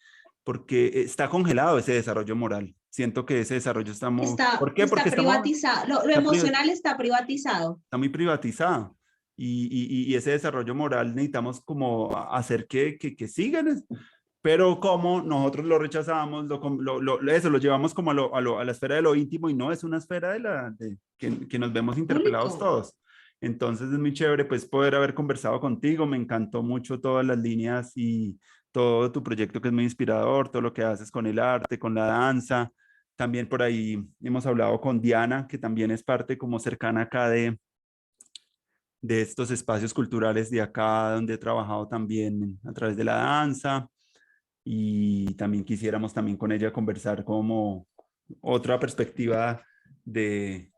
S1: está congelado ese desarrollo moral. Siento que ese desarrollo está muy... ¿Por qué? Porque
S2: Está privatizado, lo
S1: está,
S2: emocional está privatizado.
S1: está muy privatizado. Y ese desarrollo moral necesitamos como hacer que sigan, pero como nosotros lo rechazamos, eso lo llevamos como a la esfera de lo íntimo y no es una esfera que nos vemos interpelados
S2: Público.
S1: todos. Entonces es muy chévere pues poder haber conversado contigo, me encantó mucho todas las líneas y todo tu proyecto que es muy inspirador, todo lo que haces con el arte, con la danza. También por ahí hemos hablado con Diana, que también es parte como cercana acá de estos espacios culturales de acá, donde he trabajado también a través de la danza y también quisiéramos también con ella conversar como otra perspectiva de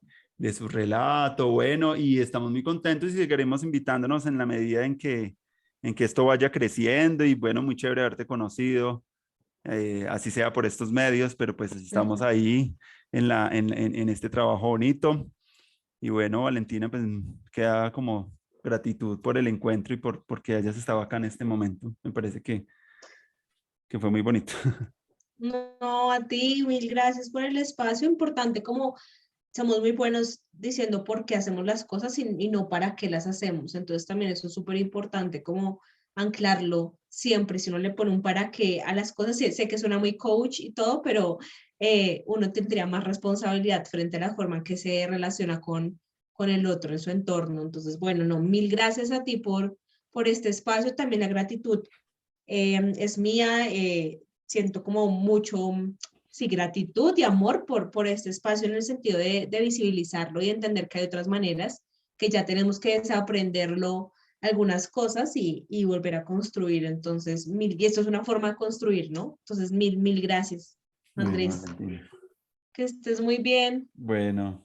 S1: su relato, bueno, y estamos muy contentos y seguiremos invitándonos en la medida en que esto vaya creciendo y bueno, muy chévere haberte conocido, así sea por estos medios, pero pues estamos ahí en este trabajo bonito. Y bueno, Valentina, pues queda como gratitud por el encuentro y porque hayas estado acá en este momento. Me parece que fue muy bonito.
S2: No, a ti, mil gracias por el espacio. Importante como somos muy buenos diciendo por qué hacemos las cosas y no para qué las hacemos. Entonces también eso es súper importante como anclarlo siempre. Si uno le pone un para qué a las cosas, sé que suena muy coach y todo, pero uno tendría más responsabilidad frente a la forma en que se relaciona con el otro en su entorno. Entonces, bueno, no, mil gracias a ti por este espacio. También la gratitud es mía. Siento como mucho, sí, gratitud y amor por este espacio en el sentido de visibilizarlo y entender que hay otras maneras, que ya tenemos que desaprenderlo algunas cosas y volver a construir. Entonces, y esto es una forma de construir, ¿no? Entonces, mil gracias,
S1: Bueno,
S2: Andrés.
S1: Valentina.
S2: Que estés muy bien.
S1: Bueno,